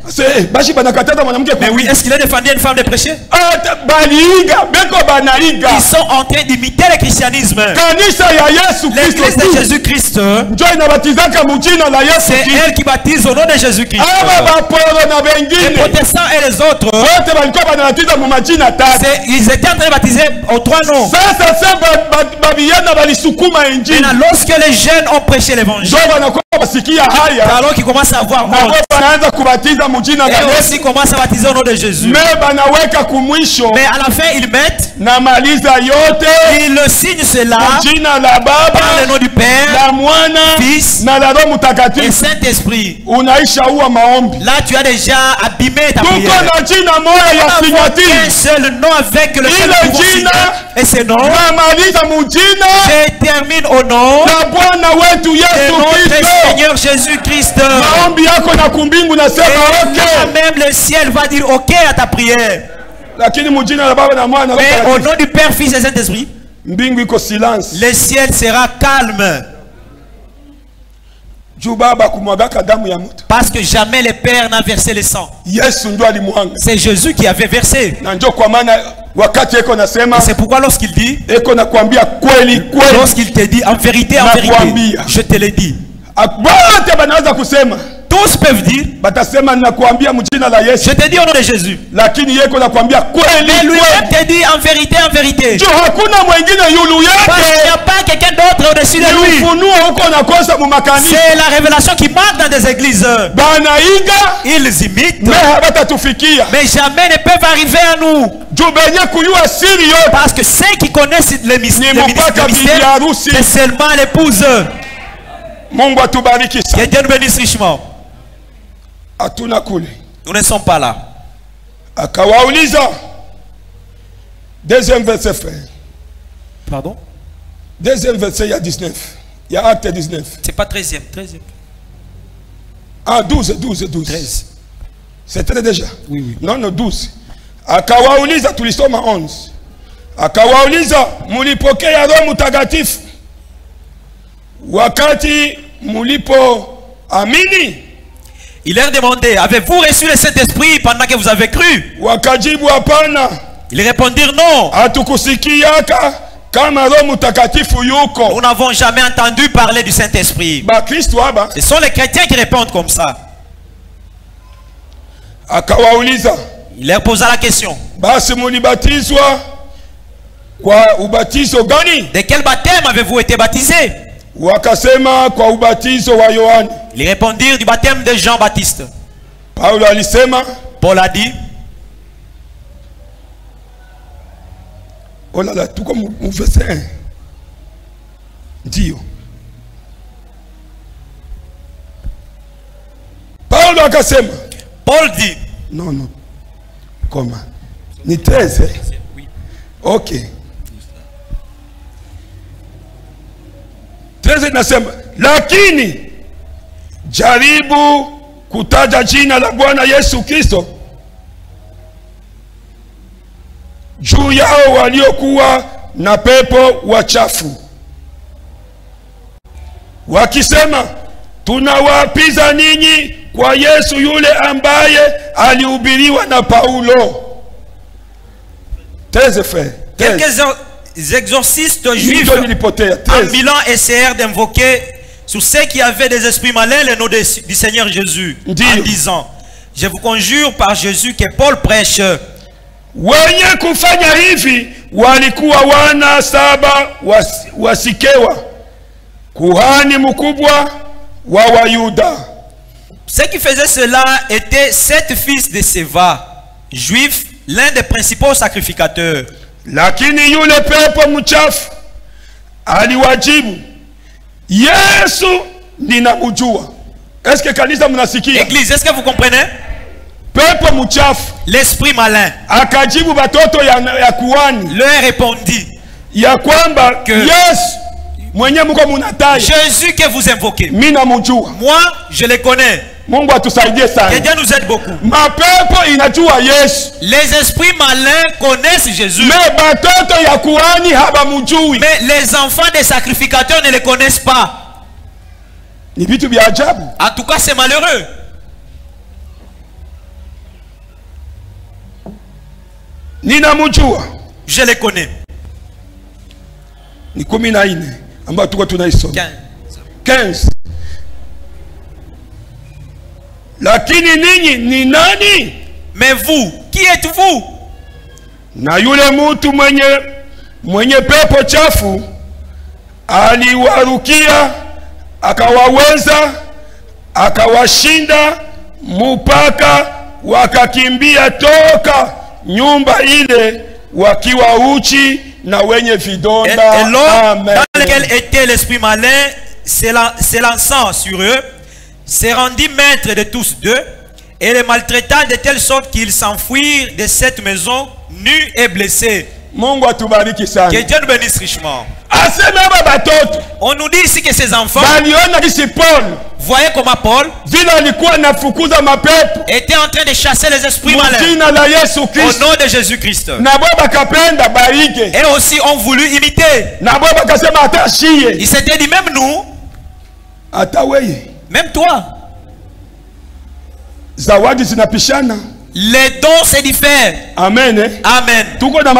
Mais oui, est-ce qu'il a défendu une femme de prêcher? Ils sont en train d'imiter le christianisme. L'église de Jésus-Christ, c'est elle qui baptise au nom de Jésus-Christ. Les protestants et les autres, ils étaient en train de baptiser aux trois noms. Maintenant, lorsque les jeunes ont prêché l'évangile, alors qu'ils commencent à avoir honte, et aussi commencent à baptiser au nom de Jésus. Mais à la fin, ils mettent, ils le signent cela par le nom du Père, Fils et Saint-Esprit. Là, tu as déjà abîmé ta prière. On a un seul nom avec le seul pouvoir. Et ce nom, je termine au nom de notre Seigneur Jésus-Christ. Même le ciel va dire ok à ta prière. Mais au nom du Père, Fils et Saint-Esprit, le ciel sera calme. Parce que jamais le Père n'a versé le sang. C'est Jésus qui avait versé. C'est pourquoi lorsqu'il dit, lorsqu'il te dit en vérité, je te l'ai dit. Tous peuvent dire, je te dis au nom de Jésus. Mais lui-même te dit en vérité, en vérité. Parce qu'il n'y a pas quelqu'un d'autre au-dessus de lui. C'est la révélation qui manque dans des églises. Ils imitent, mais jamais ne peuvent arriver à nous. Parce que ceux qui connaissent le mystère, c'est seulement l'épouse. Que Dieu nous bénisse richement. Nous ne sommes pas là. Deuxième verset, frère. Pardon? Deuxième verset, il y a 19. Il y a acte 19. C'est pas 13e. Ah, 12. 13. C'était déjà? Oui. Non, 12. Akawauliza, tulisoma 11. Akawauliza, mulipokea Roho Mtakatifu wakati mulipo amini? Il leur demandait, avez-vous reçu le Saint-Esprit pendant que vous avez cru? Wakajibu hapana. Ils répondirent non. Hatukusikiaka kama Roho Mtakatifu yuko. Nous n'avons jamais entendu parler du Saint-Esprit. Ce sont les chrétiens qui répondent comme ça. Akawauliza. Il leur posa la question. Basi mulibatizwa kwa ubatizo gani? De quel baptême avez-vous été baptisé? Wakasema kwa ubatizo wa Yohana. Ils répondirent du baptême de Jean-Baptiste. Paulo alisema. Paul a dit. Oh là là, tout comme au verset 1. Dio. Paulo akasema. Paul dit. Non. Comment? Ni 13. Oui. Ok. 13 nasema, lakini jaribu kutaja jina la Bwana Yesu Kristo juu yao waliokuwa na pepo wachafu, wakisema, tunawaapiza ninyi kwa Yesu yule ambaye alihubiriwa na Paulo. Quelques exorcistes juifs en Milan essayèrent d'invoquer sur ceux qui avaient des esprits malins le nom du Seigneur Jésus, en disant, je vous conjure par Jésus que Paul prêche. Wenye kufanya hivi walikuwa wana saba wasikewa, kuhani mkubwa wa Wayuda. Ceux qui faisaient cela étaient 7 fils de Séva, juifs, l'un des principaux sacrificateurs. Lakini yule pepo mchafu aliwajibu, Yesu ninamjua. Est-ce que kanisa mnasikia? Église, est-ce que vous comprenez? Pepo mchafu, l'esprit malin, akajibu batoto ya kuhani, leur répondit ya kwamba que Yesu mwenye mko munataye, Jésus que vous invoquez, mimi namjua, moi je le connais. Mungu atusaidie sana. Que Dieu nous aide beaucoup. Mapepo inajua Yesu. Les esprits malins connaissent Jésus. Mais batoto ya kuhani habamujui. Mais les enfants des sacrificateurs ne les connaissent pas. Ni vitu vya ajabu. En tout cas, c'est malheureux. Ninamujua. Je les connais. Ni 14 ambao tuko tunaisoma. 15. Lakini ninyi ni nani? Mais vous, qui êtes-vous? Na yule mtu mwenye pepo chafu aliwarukia, akawaweza, akawashinda mpaka wakakimbia toka nyumba ile wakiwa uchi na wenye vidonda. Et l'homme dans lequel était l'esprit malin s'élançant sur eux, s'est rendu maître de tous deux et les maltraita de telle sorte qu'ils s'enfuirent de cette maison nus et blessés. Que Dieu nous bénisse richement. On nous dit ici que ces enfants, voyez comment Paul était en train de chasser les esprits malins au nom de Jésus-Christ. Et aussi ont voulu imiter. Ils s'étaient dit, même nous, même toi, les dons se diffèrent. Amen. Amen. Nous avons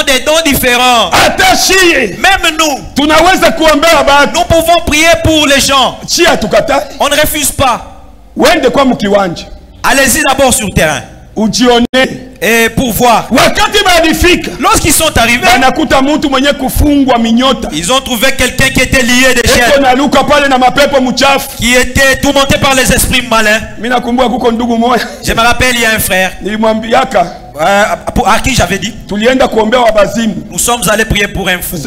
des dons différents. Même nous, nous pouvons prier pour les gens. On ne refuse pas. Allez-y d'abord sur le terrain. Et pour voir. Lorsqu'ils sont arrivés, ils ont trouvé quelqu'un qui était lié de chair, qui était tourmenté par les esprits malins. Je me rappelle, il y a un frère à qui j'avais dit, nous sommes allés prier pour un fou.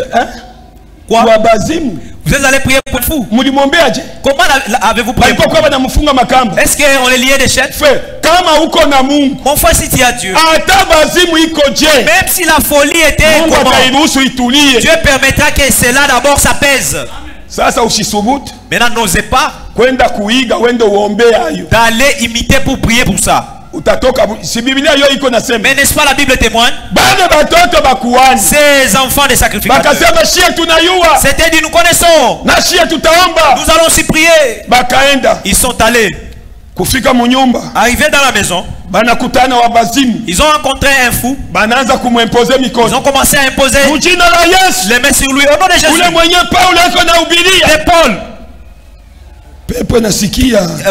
Quoi? Vous êtes allé prier pour un fou? Comment avez-vous prié? Est-ce qu'on est lié de chaînes? Mon frère, si tu as Dieu, même si la folie était comment, Dieu permettra que cela d'abord s'apaise. Maintenant, n'osez pas d'aller imiter pour prier pour ça. Mais n'est-ce pas la Bible témoigne? Ces enfants des sacrificateurs, c'était dit, nous connaissons, nous allons aussi prier. Ils sont allés. Arrivés dans la maison, ils ont rencontré un fou. Ils ont commencé à imposer les mains sur lui au nom de Jésus. Et Paul,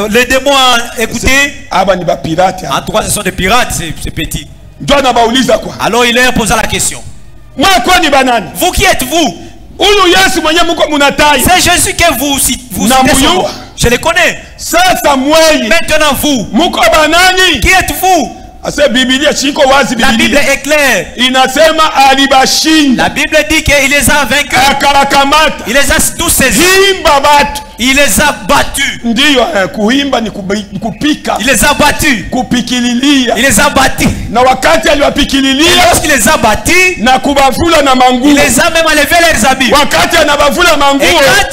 les démons ont écouté. En tout cas, ce sont des pirates, c'est petit. Alors il leur posa la question. Vous qui êtes-vous? C'est Jésus que vous citez. Je les connais. Maintenant vous, qui êtes-vous? La Bible est claire. La Bible dit qu'il les a vaincus. Il les a tous saisis. Il les a battus. Il les a battus. Il les a battus. Et lorsqu'il les a battus, il les a même enlevé leurs habits. Et quand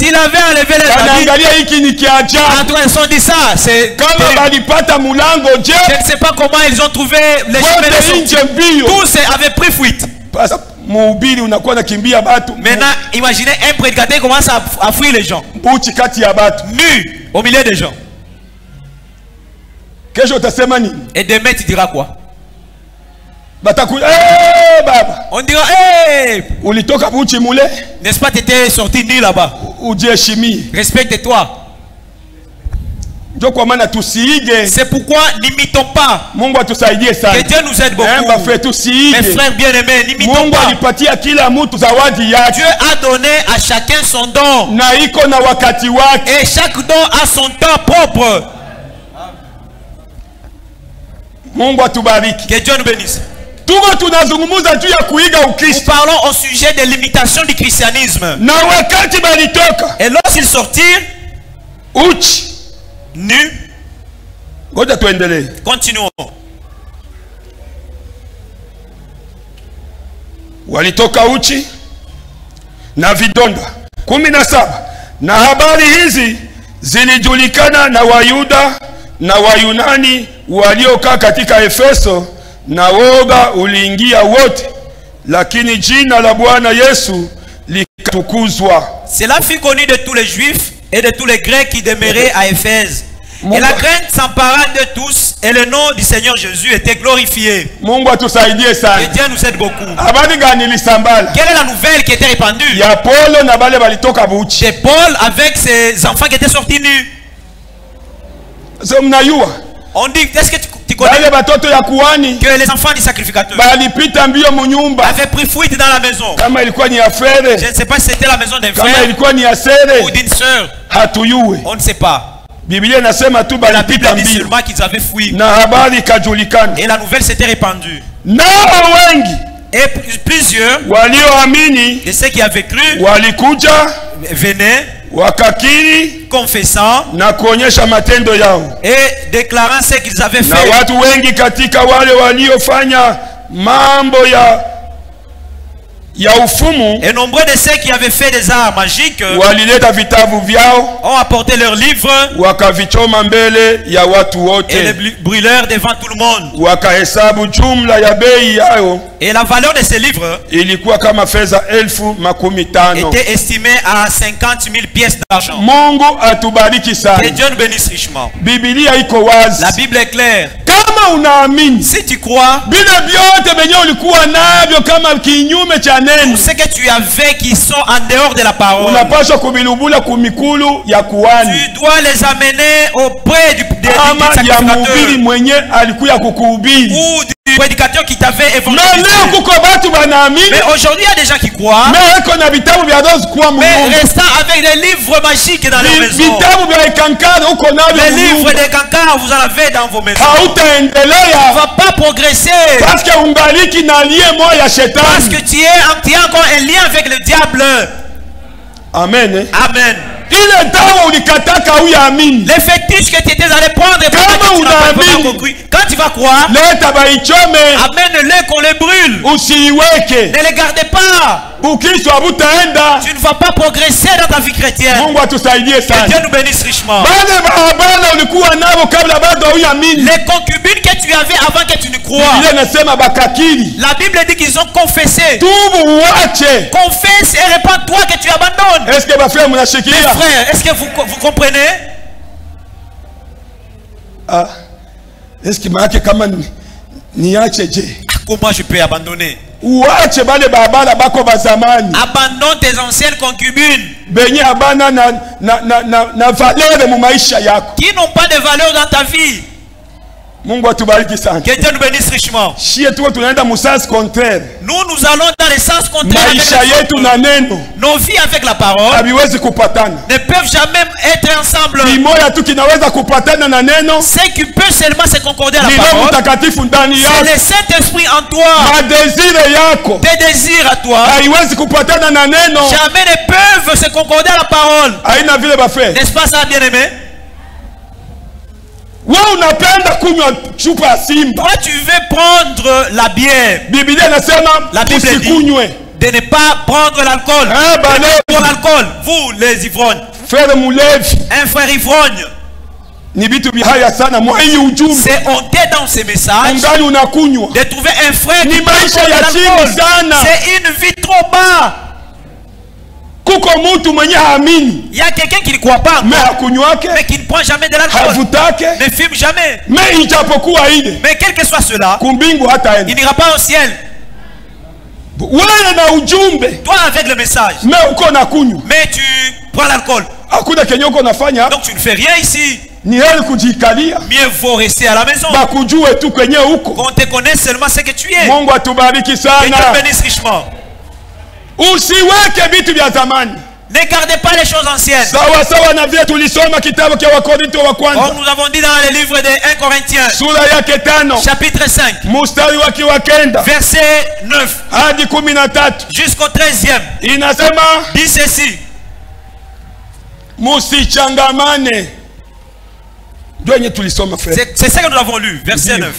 il avait enlevé leurs habits, en tout cas ils ont dit ça. Je ne sais pas comment ils ont trouvé les chemins de sortie. Tous avaient pris fuite. Maintenant, imaginez un prédicateur commence à fuir les gens. Nu au milieu des gens. Et demain tu diras quoi? On dira, hey! N'est-ce pas, tu étais sorti nu là-bas? Respecte-toi. C'est pourquoi n'imitons pas. Que Dieu nous aide beaucoup. Mes frères bien-aimés, n'imitons pas. Dieu a donné à chacun son don. Et chaque don a son temps propre. Que Dieu nous bénisse. Nous parlons au sujet de l'imitation du christianisme. Et lorsqu'ils sortirent nus, continuons. Walitoka uchi na vidonda. 17. Na habari hizi zilijulikana na Wayuda na Wayunani waliokaa katika Efeso, na woga uliingia wote, lakini jina la Bwana Yesu likatukuzwa. Cela fut connu de tous les Juifs et de tous les Grecs qui demeuraient à Éphèse. Et la crainte s'empara de tous, et le nom du Seigneur Jésus était glorifié. Que Dieu nous aide beaucoup. Quelle est la nouvelle qui était répandue? C'est Paul avec ses enfants qui étaient sortis nus. On dit, est-ce que tu connais que les enfants du sacrificateur avaient pris fuite dans la maison? Je ne sais pas si c'était la maison d'un frère ou d'une sœur. On ne sait pas. La Bible dit seulement qu'ils avaient fui. Et la nouvelle s'était répandue. Et plusieurs de ceux qui avaient cru venaient confessant et déclarant ce qu'ils avaient fait. Et nombreux de ceux qui avaient fait des arts magiques ont apporté leurs livres et les brûleurs devant tout le monde. Et la valeur de ces livres était estimée à 50 000 pièces d'argent. Que Dieu nous bénisse richement. La Bible est claire. Si tu crois, tout ce que tu avais qui sont en dehors de la parole, tu dois les amener auprès du sacrificateur ou du prédicateur qui t'avait évangélisé. Mais aujourd'hui il y a des gens qui croient, mais restant avec des livres magiques dans leur maison. Les livres des cancans, vous en avez dans vos maisons. Tu ne vas pas progresser parce que tu as encore un lien avec le diable. Amen. Amen. Les fétiches que tu étais allé prendre quand tu vas croire, amène-les qu'on les brûle. Ne les gardez pas. Tu ne vas pas progresser dans ta vie chrétienne. Que Dieu nous bénisse richement. Les concubines que tu avais avant que tu ne crois, la Bible dit qu'ils ont confessé. Confesse et répands-toi que tu abandonnes. Mes frères, est-ce que vous comprenez? Est-ce que comment je peux abandonner? Abandonne tes anciennes concubines qui n'ont pas de valeur dans ta vie. Que Dieu nous bénisse richement. Nous allons dans le sens contraire. Nos vies avec la parole ne peuvent jamais être ensemble. Ce qui peut seulement se concorder à la parole, c'est le Saint-Esprit en toi. Tes désirs à toi jamais ne peuvent se concorder à la parole. N'est-ce pas ça, bien-aimé? Toi tu veux prendre la bière. La Bible dit de ne pas prendre l'alcool. Vous les ivrognes, un frère ivrogne, c'est honteux dans ces messages de trouver un frère qui prend de l'alcool. C'est une vie trop bas. Il y a quelqu'un qui ne croit pas encore, mais qui ne prend jamais de l'alcool, ne fume jamais. Mais quel que soit cela, il n'ira pas au ciel. Toi avec le message, mais tu prends l'alcool, donc tu ne fais rien ici. Mieux vaut rester à la maison. Qu'on te connaisse seulement ce que tu es. Que Dieu te bénisse richement. Ne gardez pas les choses anciennes. Comme nous avons dit dans les livres de 1 Corinthiens, chapitre 5, verset 9 jusqu'au 13e, dit ceci. C'est ça que nous avons lu, verset 9.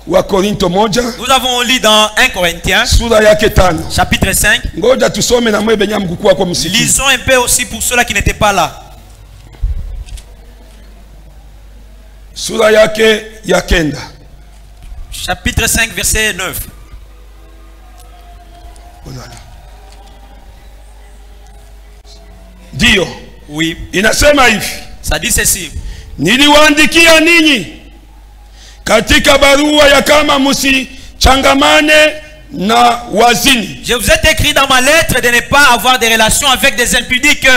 Nous avons lu dans 1 Corinthiens chapitre 5. Lisons un peu aussi pour ceux-là qui n'étaient pas là. Chapitre 5 verset 9. Dio. Oui. Inasema hivi. Ça dit ceci. Niliwaandikia ninyi katika barua ya kama msichangamane na wazini. Je vous ai écrit dans ma lettre de ne pas avoir des relations avec des impudiques.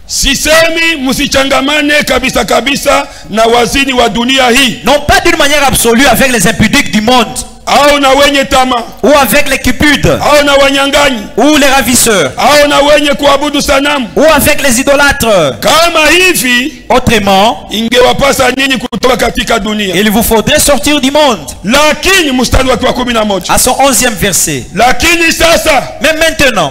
Sisemi msichangamane kabisa kabisa na wazini wa dunia hii. Non pas d'une manière absolue avec les impudiques du monde. Au na wenye tama, ou avec les cupides, au na wanyang'anyi, ou les ravisseurs, au na wenye kuabudu sanamu, ou avec les idolâtres. Kama hivi, autrement, ingewapasa nyinyi kutoka katika dunia. Il vous faudrait sortir du monde. Lakini mstari wa 11, à son 11e verset. Lakini sasa, mais maintenant,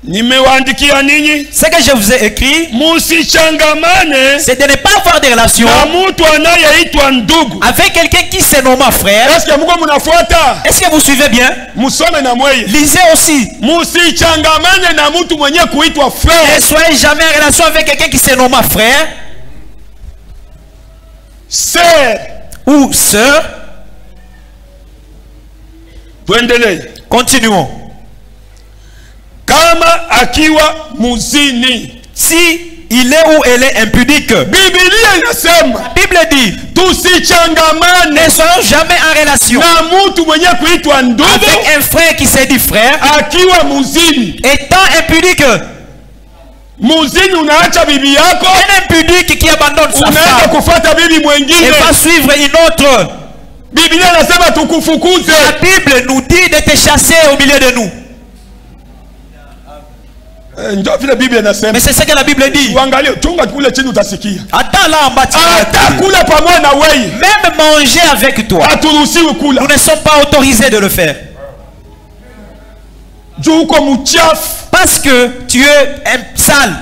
nimewaandikia ninyi, ce que je vous ai écrit, musichangamane, c'est de ne pas avoir des relations na mtu anayeitwa ndugu, avec quelqu'un qui se nomme frère. Est-ce que mko mnafuata? Est-ce que vous suivez bien? Musome na mweye. Lisez aussi. Musichangamane na mtu mwenye kuitwa frère. Ne soyez jamais en relation avec quelqu'un qui se nomme frère, sœur ou sœur. Tuendelee. Continuons. Kama akiwa muzini, si il est ou elle est impudique, Biblia inasema, Bible dit, tusichangamane, ne soyons jamais en relation na mtu mwenye kuitwa ndugu, avec un frère qui se dit frère, akiwa muzini, étant impudique. Muzini unaacha bibi yako, un impudique qui abandonne sa femme, kufuata bibi mwingine, et va suivre une autre. Biblia inasema tukufukuze. La Bible nous dit de te chasser au milieu de nous. Mais c'est ce que la Bible dit. Attends là en bas. Même manger avec toi, nous ne sommes pas autorisés de le faire. Parce que tu es un sale,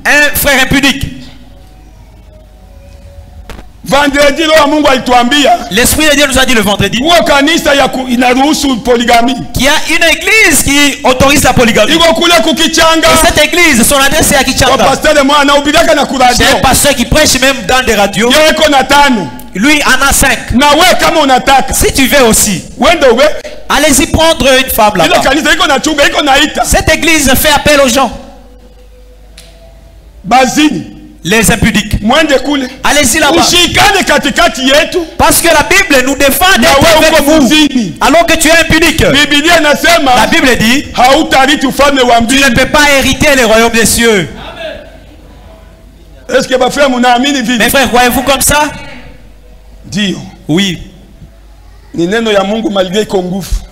un frère impudique. Vendredi l'Esprit de Dieu nous a dit le vendredi qu'il y a une église qui autorise la polygamie. Et cette église, son adresse est à Kichanga. C'est un pasteur qui prêche même dans des radios. Lui en a 5. Si tu veux aussi, allez-y prendre une femme là-bas. Cette église fait appel aux gens, les impudiques. Allez-y là-bas. Parce que la Bible nous défend d'être avec vous alors que tu es impudique. La Bible dit, tu ne peux pas hériter le royaume des cieux. Mes frères, croyez-vous comme ça? Oui.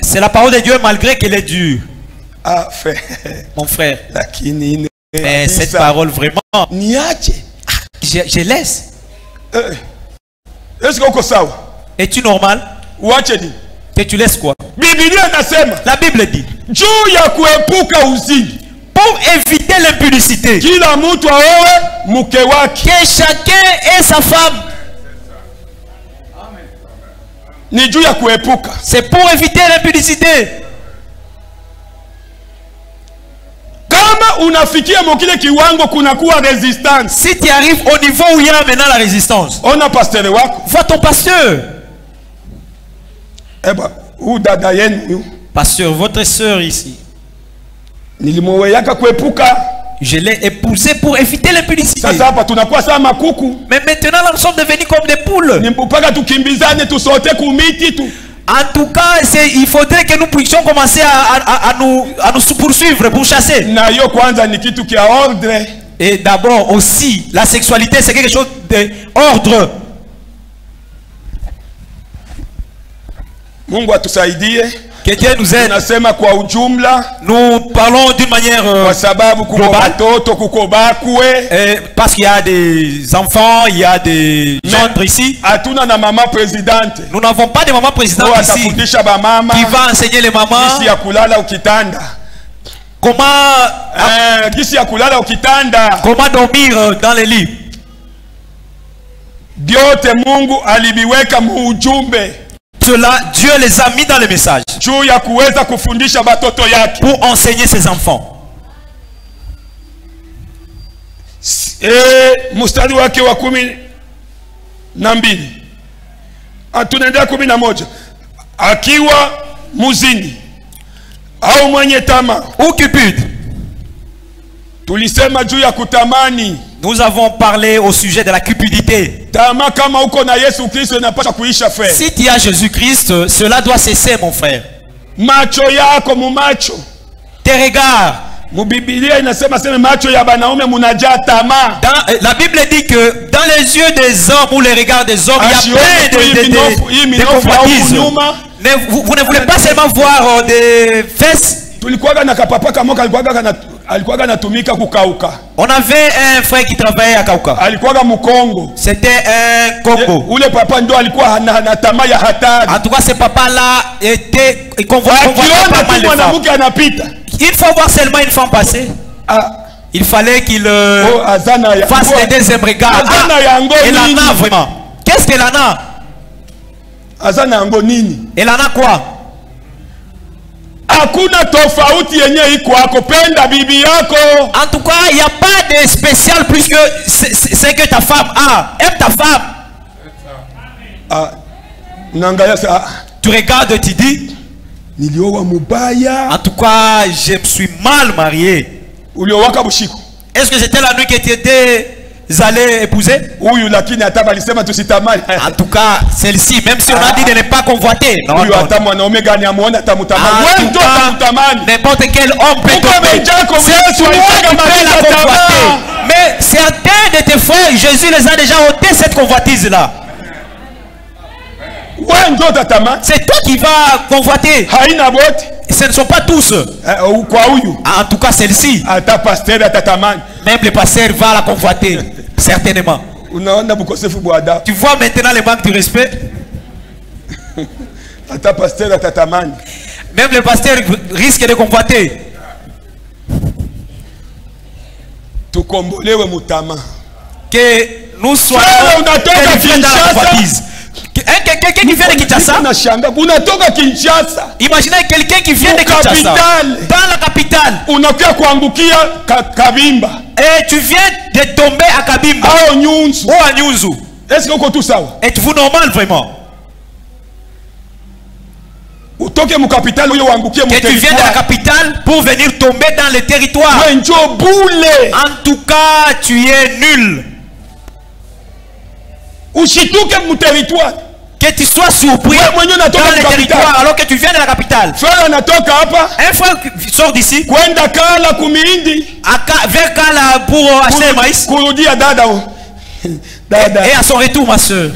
C'est la parole de Dieu malgré qu'elle est dure. Mon frère. Mais cette parole vraiment, je laisse. Es-tu normal? Que tu laisses quoi? La Bible dit, pour éviter l'impudicité, que chacun ait sa femme. C'est pour éviter l'impudicité. Si tu arrives au niveau où il y a maintenant la résistance, vois ton pasteur. Pasteur, votre soeur ici, je l'ai épousée pour éviter l'impudicité. Mais maintenant nous sommes devenus comme des poules. En tout cas, il faudrait que nous puissions commencer à nous poursuivre pour chasser. Et d'abord aussi, la sexualité c'est quelque chose d'ordre. Que Dieu nous aide. Nous parlons d'une manière globale. Parce qu'il y a des enfants, il y a des gendres ici. Nous n'avons pas de maman présidente ici qui va enseigner les mamans comment dormir dans les lits. Biote Mungu alibiweka muujumbe. Cela, Dieu les a mis dans le message. Juu ya kuweza kufundisha batoto yake. Pour enseigner ses enfants. Mustari wake wa 12. Tunaendelea 11. Akiwa muzini au mwenye tamaa ou cupide. Tulisema juu ya kutamani. Nous avons parlé au sujet de la cupidité. Tamaa kama uko na Yesu Kristo inapaswa kuisha frère. Si tu as Jésus-Christ, cela doit cesser mon frère. Macho yako mumacho. Tes regards. Biblia inasema sema macho ya banaume munajaa tamaa. La Bible dit que dans les yeux des hommes ou les regards des hommes, il y a plein de convoitises. Mais vous ne voulez pas seulement voir des fesses. On avait un frère qui travaillait à Kauka. C'était un Congo. En tout cas, ce papa-là était convoité par mal de femmes. Il faut voir seulement une femme passer. Il fallait qu'il fasse les deuxième regard. Et l'ana vraiment. Qu'est-ce que l'ana? Et l'ana quoi? En tout cas, il n'y a pas de spécial plus que c'est que ta femme a. Aime ta femme. Tu regardes, tu dis. En tout cas, je me suis mal marié. Est-ce que c'était la nuit que tu étais allé épouser? En tout cas, celle-ci, même si on a dit de ne pas convoiter. N'importe quel homme peut tomber. C'est toi qui peux la convoiter. Mais certains de tes frères, Jésus les a déjà ôtés cette convoitise-là. C'est toi qui vas convoiter. Ce ne sont pas tous. En tout cas, celle-ci. Même le pasteur va la convoiter. Certainement. Tu vois maintenant le manque de respect. Même le pasteur risque de convoiter. Que nous soyons qualifiés dans la convoitise. Quelqu'un qui vient de Kinshasa. Imaginez quelqu'un qui vient de Kinshasa. Dans la capitale. Et tu viens de tomber à Kabimba. Ou à Nyunzu. Êtes-vous normal vraiment? Que tu viens de la capitale pour venir tomber dans le territoire. En tout cas, tu es nul. Que tu sois surpris dans le territoire alors que tu viens de la capitale. Un frère sort d'ici vers Kala pour acheter le maïs. Et à son retour, ma soeur,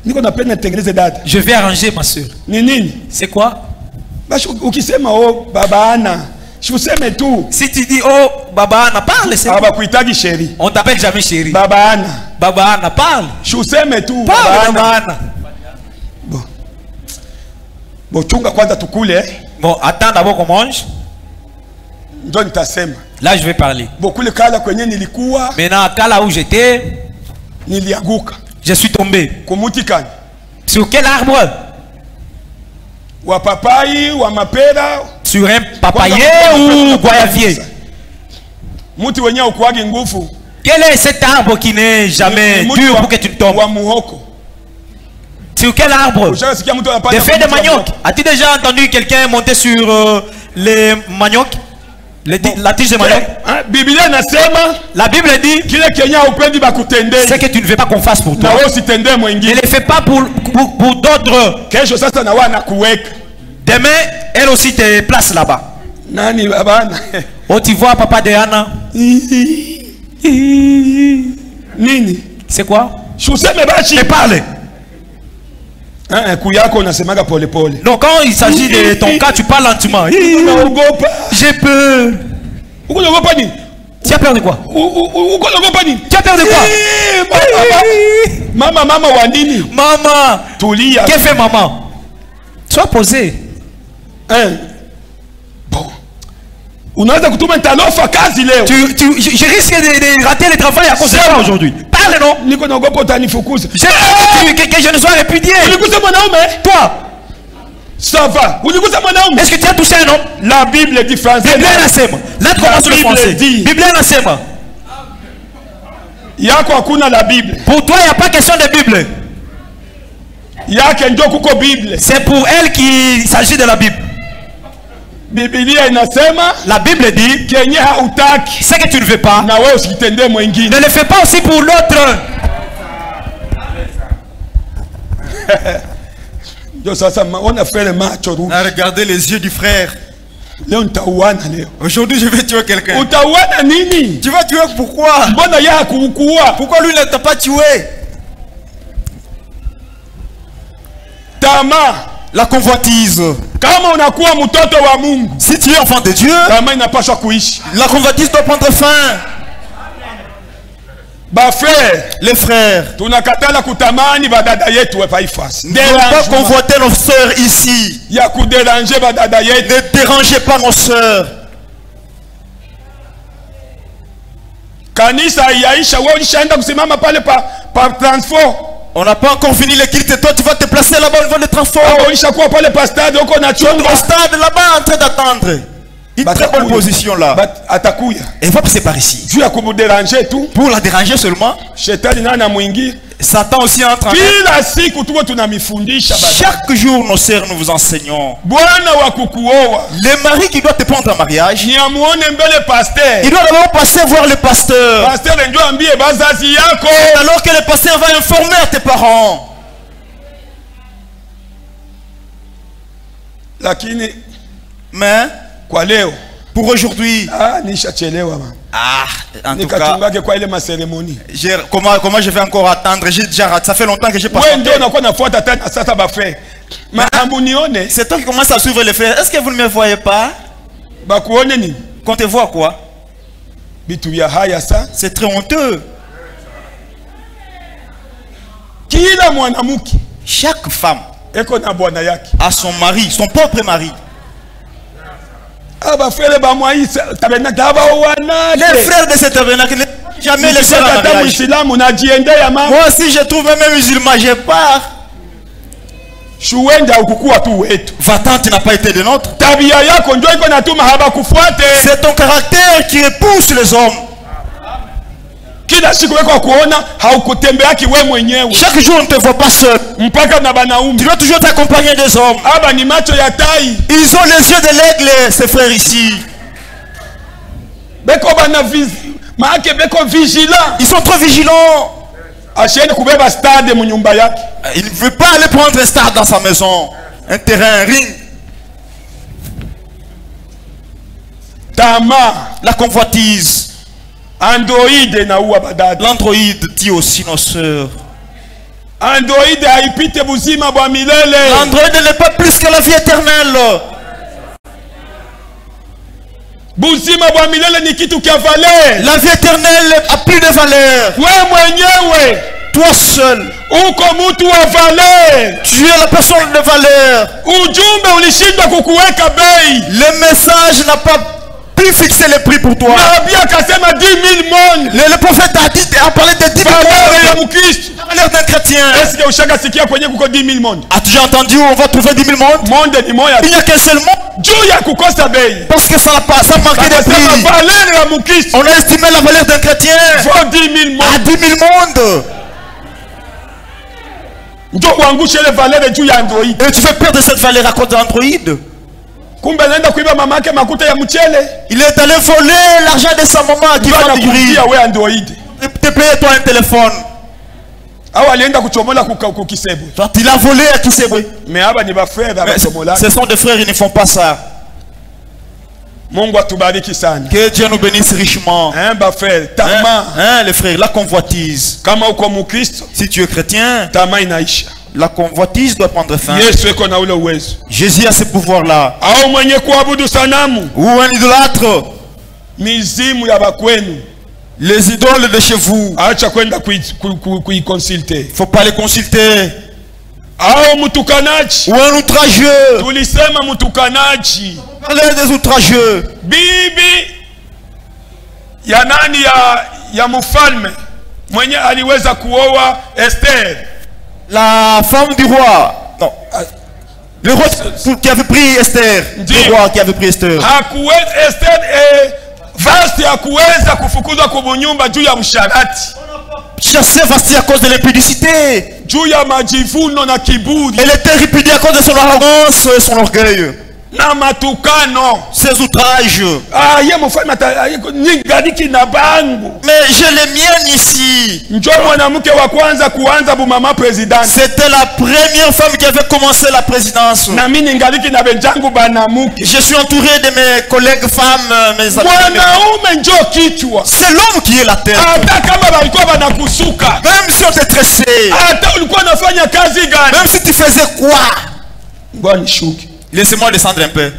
je vais arranger ma soeur. C'est quoi? Si tu dis oh Baba Anna, parle. On t'appelle jamais chérie. Baba Anna, parle. Parle Baba Anna. Bon, attends d'abord qu'on mange. Là je vais parler. Maintenant à Kala où j'étais, je suis tombé. Sur quel arbre? Sur un papayer ou goyavier? Quel est cet arbre qui n'est jamais dur pour que tu tombes? Sur quel arbre? Des feuilles de manioc. As-tu déjà entendu quelqu'un monter sur les manioc? La tige de manioc. La Bible dit ce que tu ne veux pas qu'on fasse pour toi, ne le fais pas pour d'autres. Demain, elle aussi te place là-bas. Oh, tu vois papa de Anna? C'est quoi? Je parle. Non, quand il s'agit de ton cas, tu parles lentement. J'ai peur. Tu as peur de quoi? Tu as peur de quoi? Maman. Qu'est-ce que fait maman? Sois posé. Bon. Je risque de rater le travail à cause de ça aujourd'hui. Parle frère, non? Que je ne sois répudié. Toi. Ça va. Est-ce que tu as touché un homme? La Bible dit français. Bible nasema. Là commence le français. Bible nasema. Yako hakuna la Bible. Pour toi, il n'y a pas question de Bible. Yake ndio kuko Bible. C'est pour elle qu'il s'agit de la Bible. Biblia inasema, la Bible dit, kenye hautaki, ce que tu ne veux pas, na wewe usikitendee mwingine. Ne le fais pas aussi pour l'autre. On a fait le match. Regardez les yeux du frère. Aujourd'hui, je vais tuer quelqu'un. Tu vas tuer pourquoi? Pourquoi lui ne t'a pas tué? Tama. La convoitise. Si tu es enfant de Dieu, la convoitise doit prendre fin. les frères, ne pas convoiter nos sœurs ici. Ne dérangez pas nos sœurs. On n'a pas encore fini les cultes et toi tu vas te placer là-bas au niveau des transports. Au stade là-bas en train d'attendre. Une très bonne position là. Et va passer par ici. Pour la déranger seulement. Satan aussi entre en chaque jour nos sœurs nous vous enseignons. Le mari qui doit te prendre en mariage, il doit d'abord passer voir le pasteur. Alors que le pasteur va informer à tes parents. Mais pour aujourd'hui, en tout cas, comment je vais encore attendre? Ça fait longtemps que j'ai pas chanté. C'est toi qui commence à suivre les frères. Est-ce que vous ne me voyez pas? Qu'on te voit quoi? C'est très honteux. Chaque femme a son mari, son propre mari. Les frères de cette tabernacle, jamais les sœurs en mariage. Moi aussi je trouve même musulman, j'ai peur. Va-t'en, tu n'as pas été de nôtre. C'est ton caractère qui repousse les hommes. Chaque jour on ne te voit pas seul. Tu dois toujours t'accompagner des hommes. Ils ont les yeux de l'aigle, ces frères ici. Ils sont trop vigilants. Il ne veut pas aller prendre un stade dans sa maison. Un terrain, un ring. La convoitise. L'androïde dit aussi nos sœurs. L'androïde n'est pas plus que la vie éternelle. La vie éternelle a plus de valeur. Toi seul, tu es la personne de valeur. Le message n'a pas pu fixer le prix pour toi. Le prophète a parlé de 10 000 mondes. Valeur d'un chrétien. As-tu déjà entendu où on va trouver 10 000 mondes? Il n'y a qu'un seul monde. Parce que ça manquait de prix. On a estimé la valeur d'un chrétien à 10 000 mondes. Et tu fais peur de cette valeur à cause de l'androïde. Il est allé voler l'argent de sa maman qui vend du riz. Te paye toi un téléphone. Toi, il a volé à Kisebwe. Ce sont des frères, ils ne font pas ça. Que Dieu nous bénisse richement. Les frères, la convoitise. Si tu es chrétien, la convoitise doit prendre fin. Jésus a ce pouvoir-là. Ou un idolâtre. Les idoles de chez vous. Il ne faut pas les consulter. Ou un outrageux. Parlez des outrageux. mwenye aliweza kuoa Esther. La femme du roi. Non. Le roi qui avait pris Esther. Le roi qui avait pris Esther. Esther Vasti hakuweza kufukuzwa kwa nyumba juu ya usharati. Chassé Vasti à cause de l'impudicité. Juu ya majivuno na kiburi. Elle était répudiée à cause de son arrogance et son orgueil. Na matukano. Ses outrages. Ah, yeye mfalme nigadiki na bangu. Mais j'ai les miennes ici. Njoo mwanamke wa kwanza kuanza bumama president. C'était la première femme qui avait commencé la présidence. Na mimi ningaliki na benjangu banamuke. Je suis entouré de mes collègues femmes, mes amis. Mwanaume njoo kichwa. C'est l'homme qui est la tête. Hata kama balikuwa banakusuka. Même si on te tressait. Hata ulikuwa unafanya kazi gani? Même si tu faisais quoi? Ngoja nishuke. Laissez-moi descendre un peu.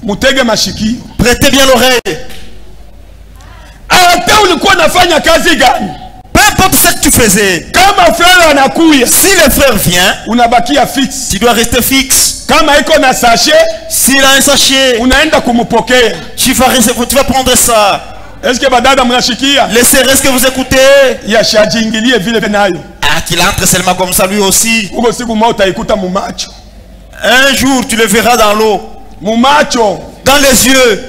Mutege mashiki. Prêtez bien l'oreille. Hata ulikuwa unafanya kazi gani? Peu importe ce que tu faisais. Kama frère anakuya. Si le frère vient, unabakia fixe. Tu dois rester fixe. Kama iko na sachet, s'il a un sachet, unaenda kumupokea. Tu vas prendre ça. Est-ce que badada mnashikia? Laissez que vous écoutez. Ya shajingilie vile nayo. Ah, qu'il entre seulement comme ça lui aussi. Uko siku moja utaikuta mumacho. Un jour, tu le verras dans l'eau. Mumacho. Dans les yeux.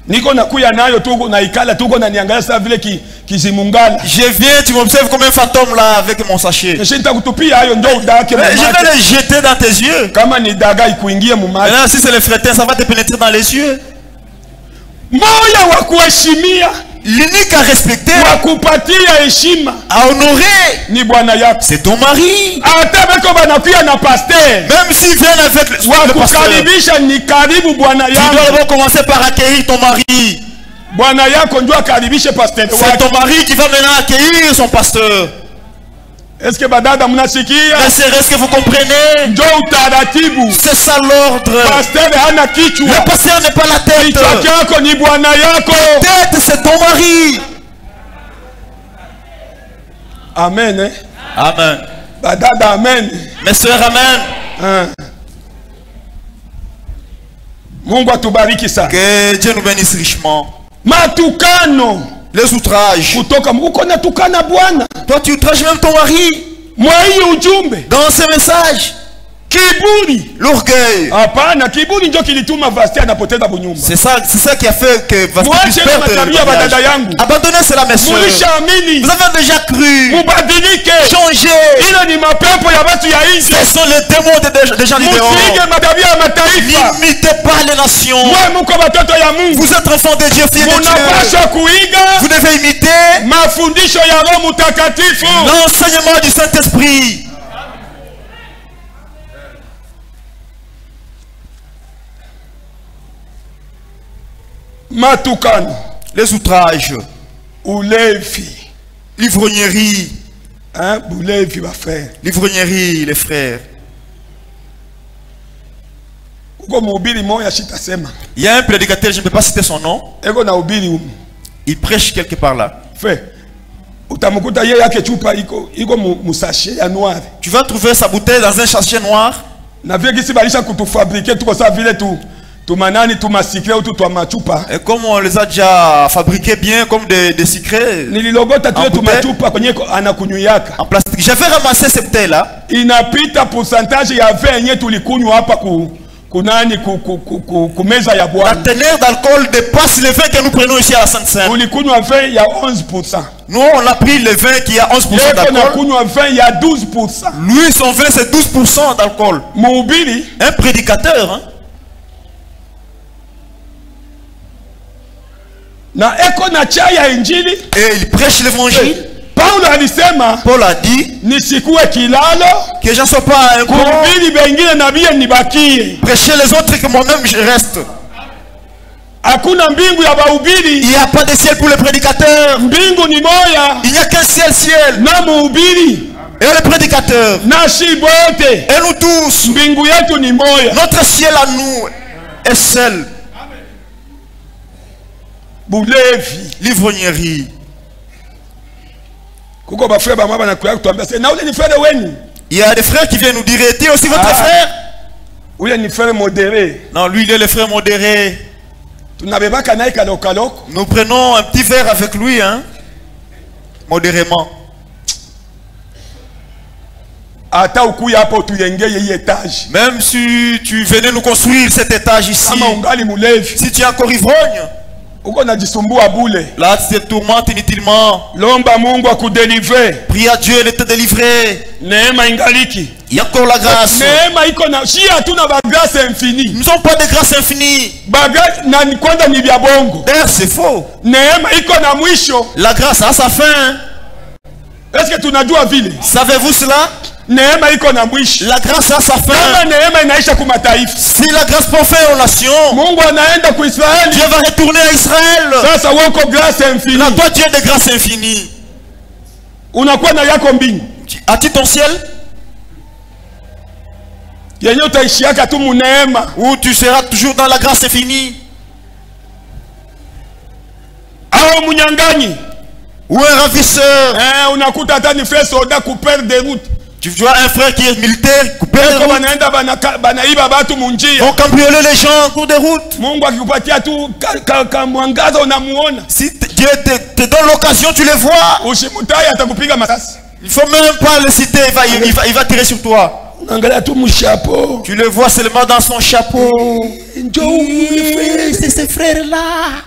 Niko nakuya nayo tuko naikala tuko naniangalia saa vile kizimungala. Je viens, tu m'observes comme un fantôme là avec mon sachet. Je nitakutupia hayo ndio udake mumacho. Je vais les jeter dans tes yeux. Kama ni daga ikuingie mumacho. Maintenant si c'est le fretin, ça va te pénétrer dans les yeux. Moya wa kuheshimia. L'unique à respecter, wa kupatia heshima, à honorer, ni bwana yako. C'est ton mari. Hata beko banakuya na pasteur. Même s'il vient avec le kukaribisha ni karibu bwana yako. Tu dois d'abord commencer par accueillir ton mari. Bwana yako ndio akaribishe pasteur. C'est ton mari qui va maintenant accueillir son pasteur. Est-ce que badada mnasikia? Est-ce que vous comprenez? Ndio utaratibu. C'est ça l'ordre. Pasteur hana kichwa. Le pasteur n'est pas la tête. Kichwa chako ni bwana yako. La tête c'est ton mari. Amen. Eh? Amen. Badada amen. Mes sœurs amen. Mungu atubariki sana. Que Dieu nous bénisse richement. Matukano. Les outrages. Kutoka uko natukana bwana. Toi tu outrages même ton mari. Mwa hii ujumbe. Dans ce message. Kiburi. L'orgueil. Hapana, kiburi ndio kilituma Vasti anapoteza bunyumba. C'est ça qui a fait que Vasti perde. Abandonnez cela mes sœurs. Vous avez déjà cru. Mubadilike. Changer. Ile ni mapepo ya watu ya nje. Ce sont les démons des gens du dehors. N'imitez pas les nations. Vous êtes enfants de Dieu, fils de Dieu. Vous devez imiter mafundisho ya Roho Mtakatifu. L'enseignement du Saint-Esprit. Matukano. Les outrages. Ulevi. L'ivrognerie. Hein? Bulevi va faire. L'ivrognerie, les frères. Il y a un prédicateur, je ne peux pas citer son nom. Il prêche quelque part là. Tu vas trouver sa bouteille dans un sachet noir. Et comme on les a déjà fabriqués bien comme des secrets en plastique. J'avais ramassé ces bouteilles là. La teneur d'alcool dépasse le vin que nous prenons ici à la Sainte-Sainte. Nous on a pris le vin qui a 11% d'alcool. Lui son vin c'est 12% d'alcool. Un prédicateur hein? Et il prêche l'évangile. Paul a dit que je ne sois pas un con. Prêcher les autres que moi-même je reste. Il n'y a pas de ciel pour les prédicateurs. Il n'y a qu'un ciel. Et le prédicateur. Et nous tous. Notre ciel à nous est seul. L'ivrognerie. Il y a des frères qui viennent nous dire, es-tu aussi votre frère? Non, lui il est le frère modéré. Nous prenons un petit verre avec lui, hein, modérément. Même si tu venais nous construire cet étage ici, si tu es encore ivrogne, là tu te tourmentes inutilement. Prie à Dieu de te délivrer. Il y a encore la grâce. Nous n'avons pas de grâce infinie. D'ailleurs c'est faux. La grâce a sa fin. Savez-vous cela? La grâce a sa fin. Si la grâce peut faire aux nations, Dieu va retourner à Israël. Là, toi tu es de grâce infinie. As-tu ton ciel? Ou tu seras toujours dans la grâce infinie? Ou un ravisseur? Tu vois un frère qui est militaire, couper les routes. On cambrioler les gens en cours de route. Si Dieu te donne l'occasion, tu les vois. Il ne faut même pas le citer, il va tirer sur toi. Tu le vois seulement dans son chapeau. C'est ce frère-là.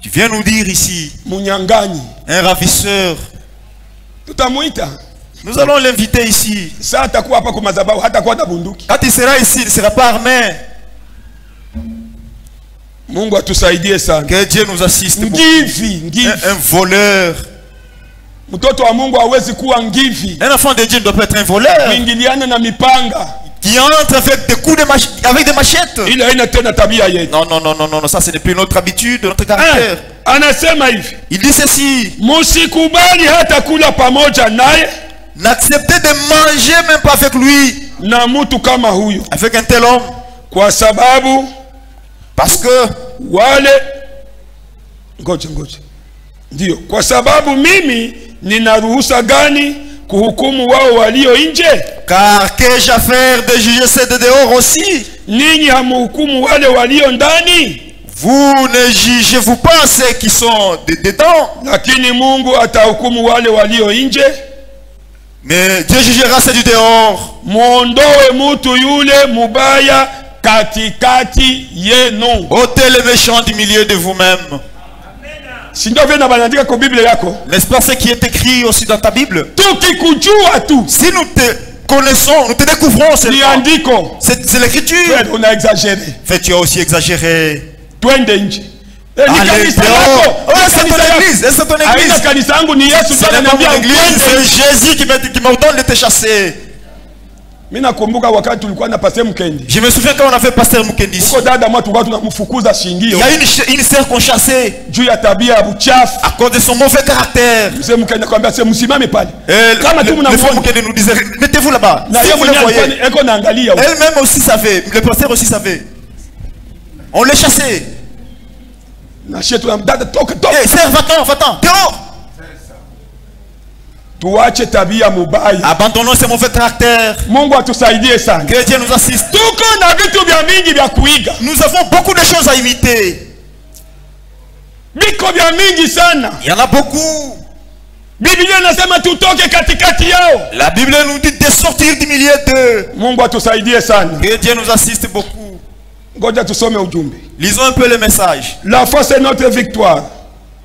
Tu viens nous dire ici, un ravisseur. Nous allons l'inviter ici. Quand il sera ici, il ne sera pas armé. Que Dieu nous assiste. Un voleur. Un enfant de Dieu ne doit pas être un voleur qui entre avec des coups avec des machettes. Non, non, non, non, non, ça ce n'est plus notre habitude, notre caractère. Il dit ceci: n'acceptez de manger même pas avec lui, avec un tel homme, parce que ndio kwa sababu mimi nina ruhusa gani kuhukumu wao walio nje? Car qu'ai-je à faire de juger ceux de dehors aussi? Ninyi hamhukumu wale walio ndani? Vous ne jugez-vous pas ceux qui sont dedans? Lakini Mungu atahukumu wale walio nje. Mais Dieu jugera ceux du dehors. Muondoe mutu yule mubaya katikati yenu. Ôtez le méchant du milieu de vous-même. N'est-ce pas ce qui est écrit aussi dans ta Bible? Si nous te connaissons, nous te découvrons, c'est l'écriture. On a exagéré. Fait, tu as aussi exagéré. Allez, c'est ton église. C'est ton église. C'est Jésus qui m'ordonne de te chasser. Je me souviens quand on a fait pasteur Mukendi. Il y a une sœur qu'on chassait à cause de son mauvais caractère. Le frère Mukendi nous disait: mettez-vous là-bas. Si vous le voyez. Elle-même aussi savait, le pasteur aussi savait. On les chassait. Sœur, va-t'en, va-t'en, dehors. Abandonnons ce mauvais caractère. Que Dieu nous assiste. Nous avons beaucoup de choses à imiter. Il y en a beaucoup. La Bible nous dit de sortir du milieu d'eux. Que Dieu nous assiste beaucoup. Lisons un peu le message. La foi c'est notre victoire.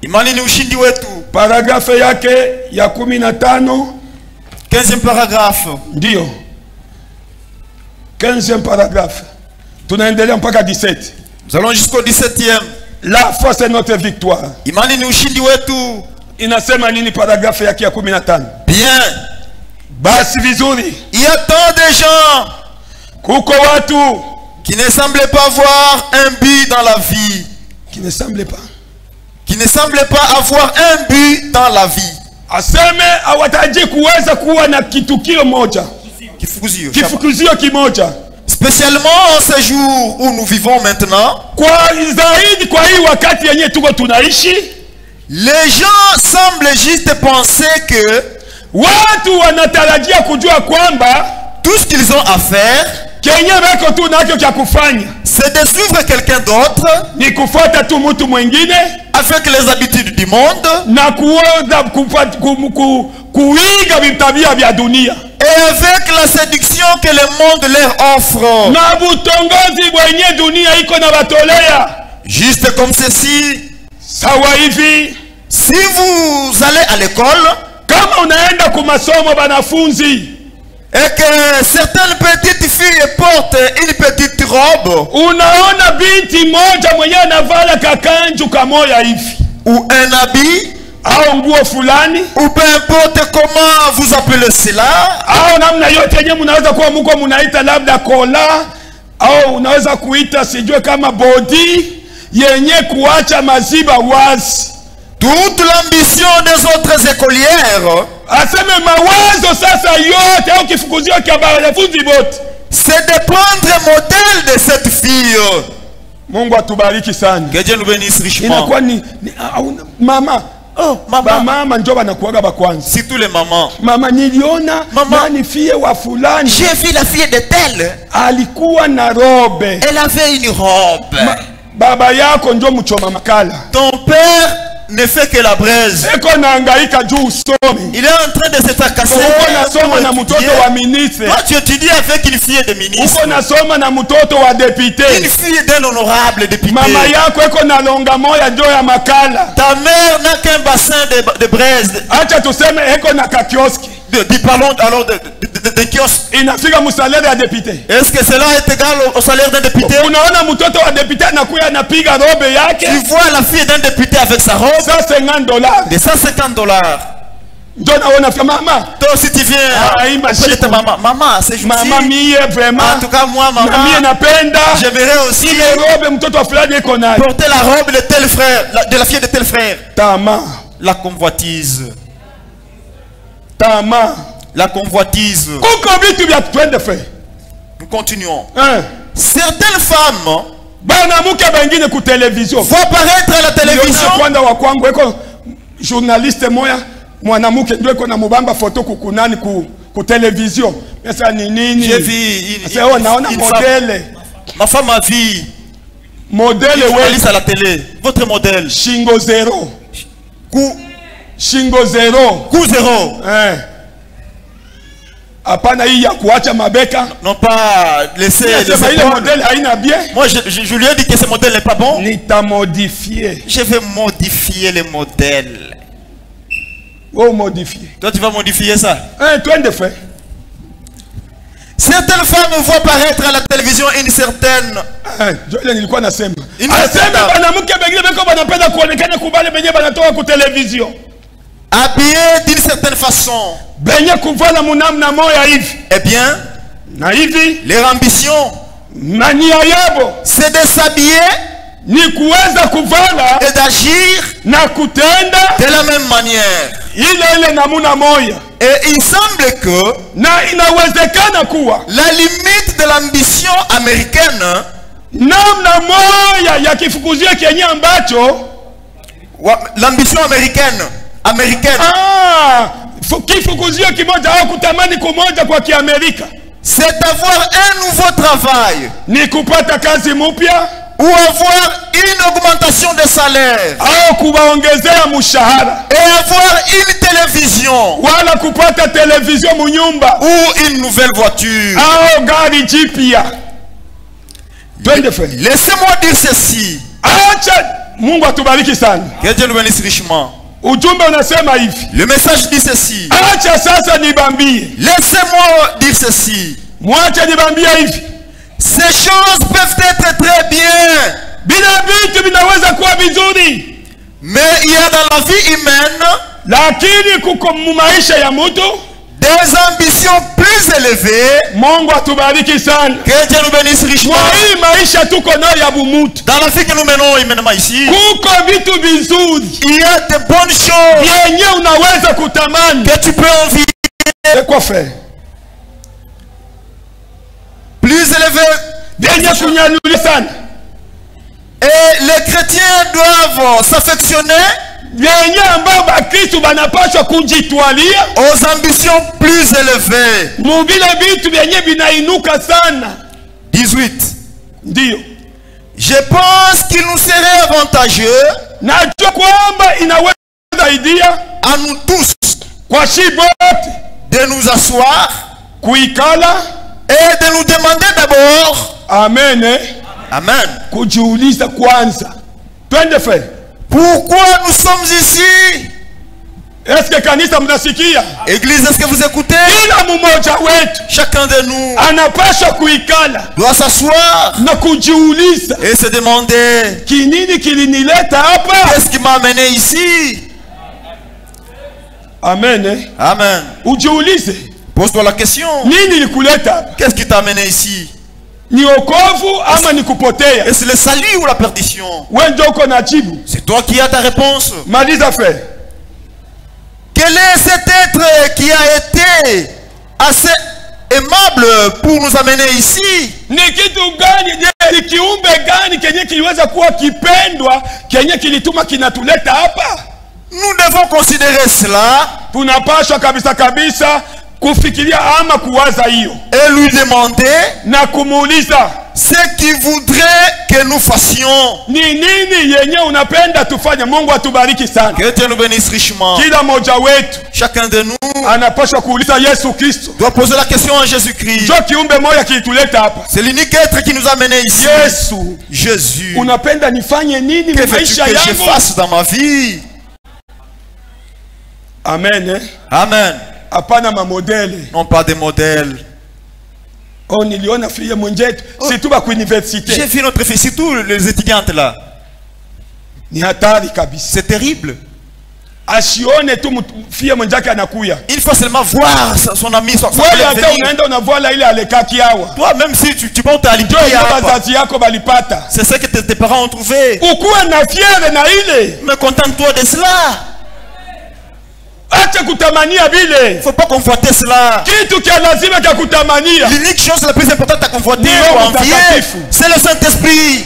Imani ni ushindi wetu. Paragrafu yake ya 15. 15e paragraphe. Ndio. 15e paragraphe. Tunaendelea mpaka 17. Nous allons jusqu'au 17e. La foi c'est notre victoire. Imani ni ushindi wetu. Inasema nini paragrafu yake ya 15? Bien. Basi vizuri. Il y a tant de gens kuko watu qui ne semblent pas avoir un but dans la vie. Qui ne semblent pas avoir un but dans la vie. Aseme hawataji kuweza kuwa na kitukio moja. Kifukuzio kimoja. Spécialement en ce jour où nous vivons maintenant. Kwa zaidi kwa hii wakati yenye tuko tunaishi, les gens semblent juste penser que watu wanatarajia kujua kwamba tout ce qu'ils ont à faire, c'est de suivre quelqu'un d'autre avec les habitudes du monde et avec la séduction que le monde leur offre. Juste comme ceci, si vous allez à l'école et que certaines petites filles portent une petite robe ou un habit ou peu importe comment vous appelez cela, toute l'ambition des autres écolières, c'est de prendre un modèle de cette fille. Que Dieu nous bénisse richement. Oh, mama ndio banakuaga ba kwanza. Si tous les mamans. Mama niliona nani fie wa fulani. J'ai vu la fille de telle. Alikuwa na robe. Elle avait une robe. Baba yako ndio mchoma makala. Ton père ne fait que la braise. Eko naangaika juu usome. Il est en train de se fracasser. Uko nasoma na mtoto wa ministre. Toi tu étudies avec une fille de ministre. Uko nasoma na mtoto wa député. Une fille d'un honorable député. Mama yako eko na longa moya ndio ya makala. Ta mère n'a qu'un bassin de braise. Acha tuseme eko na kakioski. Parlons alors de kiosque. Inafika musalaire ya député. Est-ce que cela est égal au salaire d'un député? Unaona mtoto wa député anakuya anapiga robe yake. Tu vois la fille d'un député avec sa robe. $150. De $150. Maman. Toi aussi tu viens. Maman, c'est juste. Maman mie vraiment. En tout cas moi maman. J'aimerais aussi porter la robe de tel frère, de la fille de tel frère. Tama. La convoitise. Tama. La convoitise. Nous continuons. Certaines femmes voient paraître à la télévision. Journaliste moya mwanamke ndio iko na mubamba photo kukunani ku television. Sasa ni nini? J'ai vu sasa naona modèle. Ma femme a vu modèle à la télé. Votre modèle Shingo zero. Shingo zero. Coup zero. Hapana hii ya kuacha mabeka. Non pas laisser les modèle haina bien. Moi je lui ai dit que ce modèle n'est pas bon. Nita modifier. Je vais modifier le modèle. Oh modifier. Toi tu vas modifier ça. Toi de fait. Certaines femmes voient paraître à la télévision une certaine. Je nilikuwa nasema. Asema banamuke bengine beko banapenda kuonekana kubale benye banatoka ku television. Habillé d'une certaine façon. Eh bien, leur ambition, c'est de s'habiller et d'agir de la même manière. Et il semble que la limite de l'ambition américaine, l'ambition américaine, c'est d'avoir un nouveau travail ou avoir une augmentation de salaire et avoir une télévision ou une nouvelle voiture. Laissez-moi dire ceci. Que Dieu nous bénisse richement. Le message dit ceci. Laissez-moi dire ceci. Ces choses peuvent être très bien. Mais il y a dans la vie humaine des ambitions plus élevées. Que Dieu nous bénisse richement. Dans la vie que nous menons immédiatement ici, il y a de bonnes choses que tu peux envier. Plus élevées. Et les chrétiens doivent s'affectionner aux ambitions plus élevées. 18. Ndio. Je pense qu'il nous serait avantageux à nous tous de nous asseoir et de nous demander d'abord. Amen. Amen. Pourquoi nous sommes ici? Est-ce que kanisa mnasikia? Église, est-ce que vous écoutez? Kila mmoja wetu chacun de nous anapaswa kuikala doit s'asseoir na kujiuliza et se demander kinini kilinileta hapa? Qu'est-ce qui m'a amené ici? Amen. Amen. Ujiulize. Pose-toi la question. Nini likuleta hapa? Qu'est-ce qui t'a amené ici? Ni wokovu ama ni kupotea? Est-ce le salut ou la perdition? Wewe ndio uko na jibu. C'est toi qui as ta réponse. Maliza frère. Quel est cet être qui a été assez aimable pour nous amener ici? Ni kitu gani, ni kiumbe gani kenye kiliweza kuwa kipendwa kenye kilituma kinatuleta hapa? Nous devons considérer cela. Tunapaswa kabisa kabisa kufikiria ama kuwaza hiyo. Et lui demander na kumuuliza ce qu'il voudrait que nous fassions. Ni nini yenye unapenda tufanye? Mungu atubariki sana. Que Dieu nous bénisse richement. Kila mmoja wetu, chacun de nous, anapaswa kuuliza Yesu Kristo. Doit poser la question à Jésus-Christ. Ndio kiumbe moja kilituleta hapa. C'est l'unique être qui nous a amené ici. Yesu, Jésus, unapenda nifanye nini maisha yangu? Que je fasse dans ma vie. Amen. Amen. Hapana mamodele. Non pas des modèles. Oh, niliona fille mwenjetu, c'est tout ba ku université. J'ai vu notre fille, surtout les étudiantes là. Ni hatari kabisa. C'est terrible. Asione tu fille mwenjake anakuya. Il faut seulement voir son ami, son frère. Hata unaenda unavala ile alekaki hawa. Toi même si tu montes à l'idée bazazi yako balipata. C'est ça que tes parents ont trouvé. Ukuwe na fiere na ile. Mais contente-toi de cela. Acha kutamania bile. Faut pas convoiter cela. Kitu kia lazima kia kutamania. L'unique chose la plus importante à convoiter ou envier, c'est le Saint-Esprit.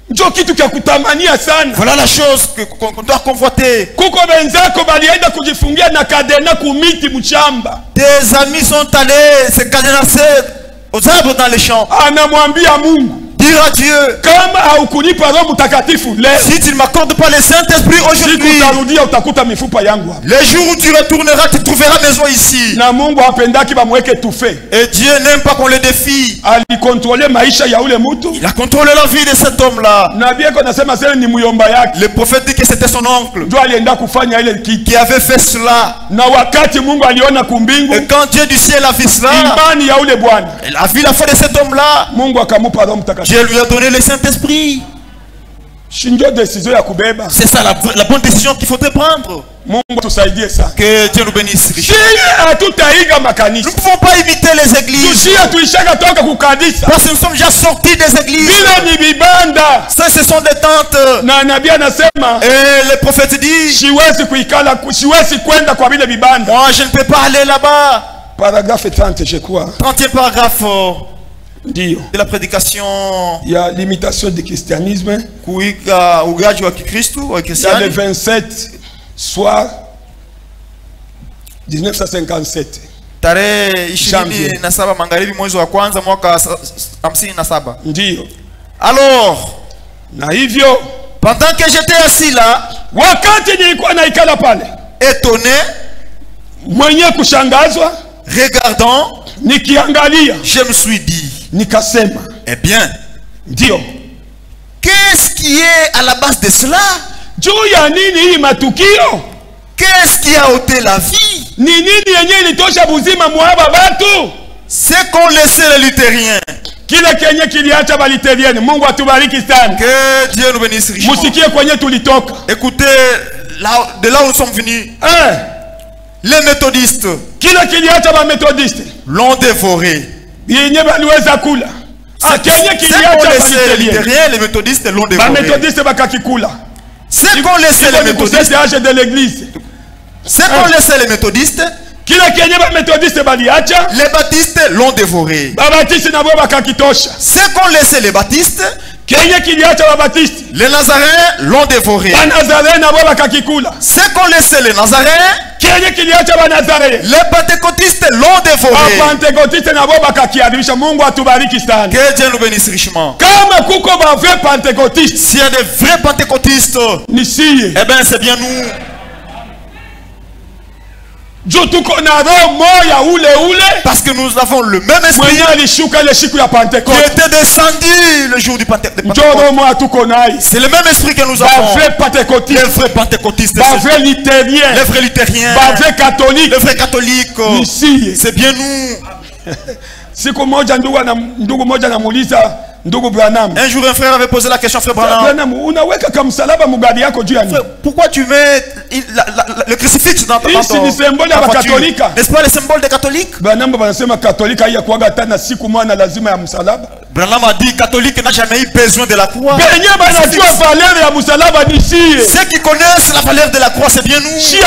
Ndio kitu kia kutamania sana. Voilà la chose qu'on doit convoiter. Kuko benzako balienda kujifungia na kadena kumiti mchamba. Tes amis sont allés se cadenasser aux arbres dans les champs. Anamwambia Mungu, dire à Dieu, kama haukunipa Roho Mtakatifu leo, si tu ne m'accordes pas le Saint-Esprit aujourd'hui, utarudia utakuta mifupa yangu hapa. Le jour où tu retourneras, tu trouveras mes os ici. Na Mungu hapendaki bamweke tufe. Et Dieu n'aime pas qu'on le défie. Alikontrole maisha ya ule mtu. Il a contrôlé la vie de cet homme-là. Nabii yako nasema sasa ni muyomba yake. Le prophète dit que c'était son oncle. Ndio alienda kufanya ile kitu. Qui avait fait cela. Na wakati Mungu aliona kumbingu. Et quand Dieu du ciel a vu cela, imani ya ule bwana. Il a vu la foi de cet homme-là. Mungu akamupa Roho Mtakatifu. Dieu lui a donné le Saint-Esprit. C'est ça la bonne décision qu'il faudrait prendre. Que Dieu nous bénisse. Nous ne pouvons pas imiter les églises. Parce que nous sommes déjà sortis des églises. Ça, ce sont des tentes. Et le prophète dit, moi je ne peux pas aller là-bas. Paragraphe 30, je crois. 30e paragraphe. Dio. De la prédication. Il y a l'imitation du christianisme. Il y a le 27 soir 1957. Janvier. Alors, pendant que j'étais assis là, étonné, regardant, je me suis dit, nikasema, eh bien, ndio, qu'est-ce qui est à la base de cela? Juu ya nini hii matukio? Qu'est-ce qui a ôté la vie? Ni nini yenye ilitosha buzima mwaba batu? C'est qu'on laissait les luthériens. Kile kenye kiliacha baliterieni. Mungu atubariki sana. Que Dieu nous bénisse richement. Musikie kwenye tulitoka. Écoutez, là, de là où nous sommes venus. Les méthodistes. Kile kiliacha ba méthodistes l'ont dévoré. Yenye baliweza kula. Kenye kiliacha baliterieni. Les méthodistes l'ont dévoré. Ba méthodistes bakakikula. C'est qu'on laissait les méthodistes. De l'église. C'est qu'on laissait les méthodistes. Les baptistes l'ont dévoré. C'est qu'on laissait les baptistes. Les Nazaréens l'ont dévoré. Ceux qu'on laissait les Nazaréens, les pentecôtistes l'ont dévoré. Que Dieu nous bénisse richement. S'il y a des vrais pentecôtistes, eh bien c'est bien nous. Parce que nous avons le même esprit qui était descendu le jour du Pentecôte. C'est le même esprit que nous avons. Les vrais pentecôtistes, les vrais luthériens, les vrais catholiques. C'est bien nous. Un jour un frère avait posé la question, frère Branham, pourquoi tu mets le crucifix dans ta voiture? N'est-ce pas le symbole des catholiques? Branham a dit catholique n'a jamais eu besoin de la croix. Ceux qui connaissent la valeur de la croix, c'est bien nous. C'est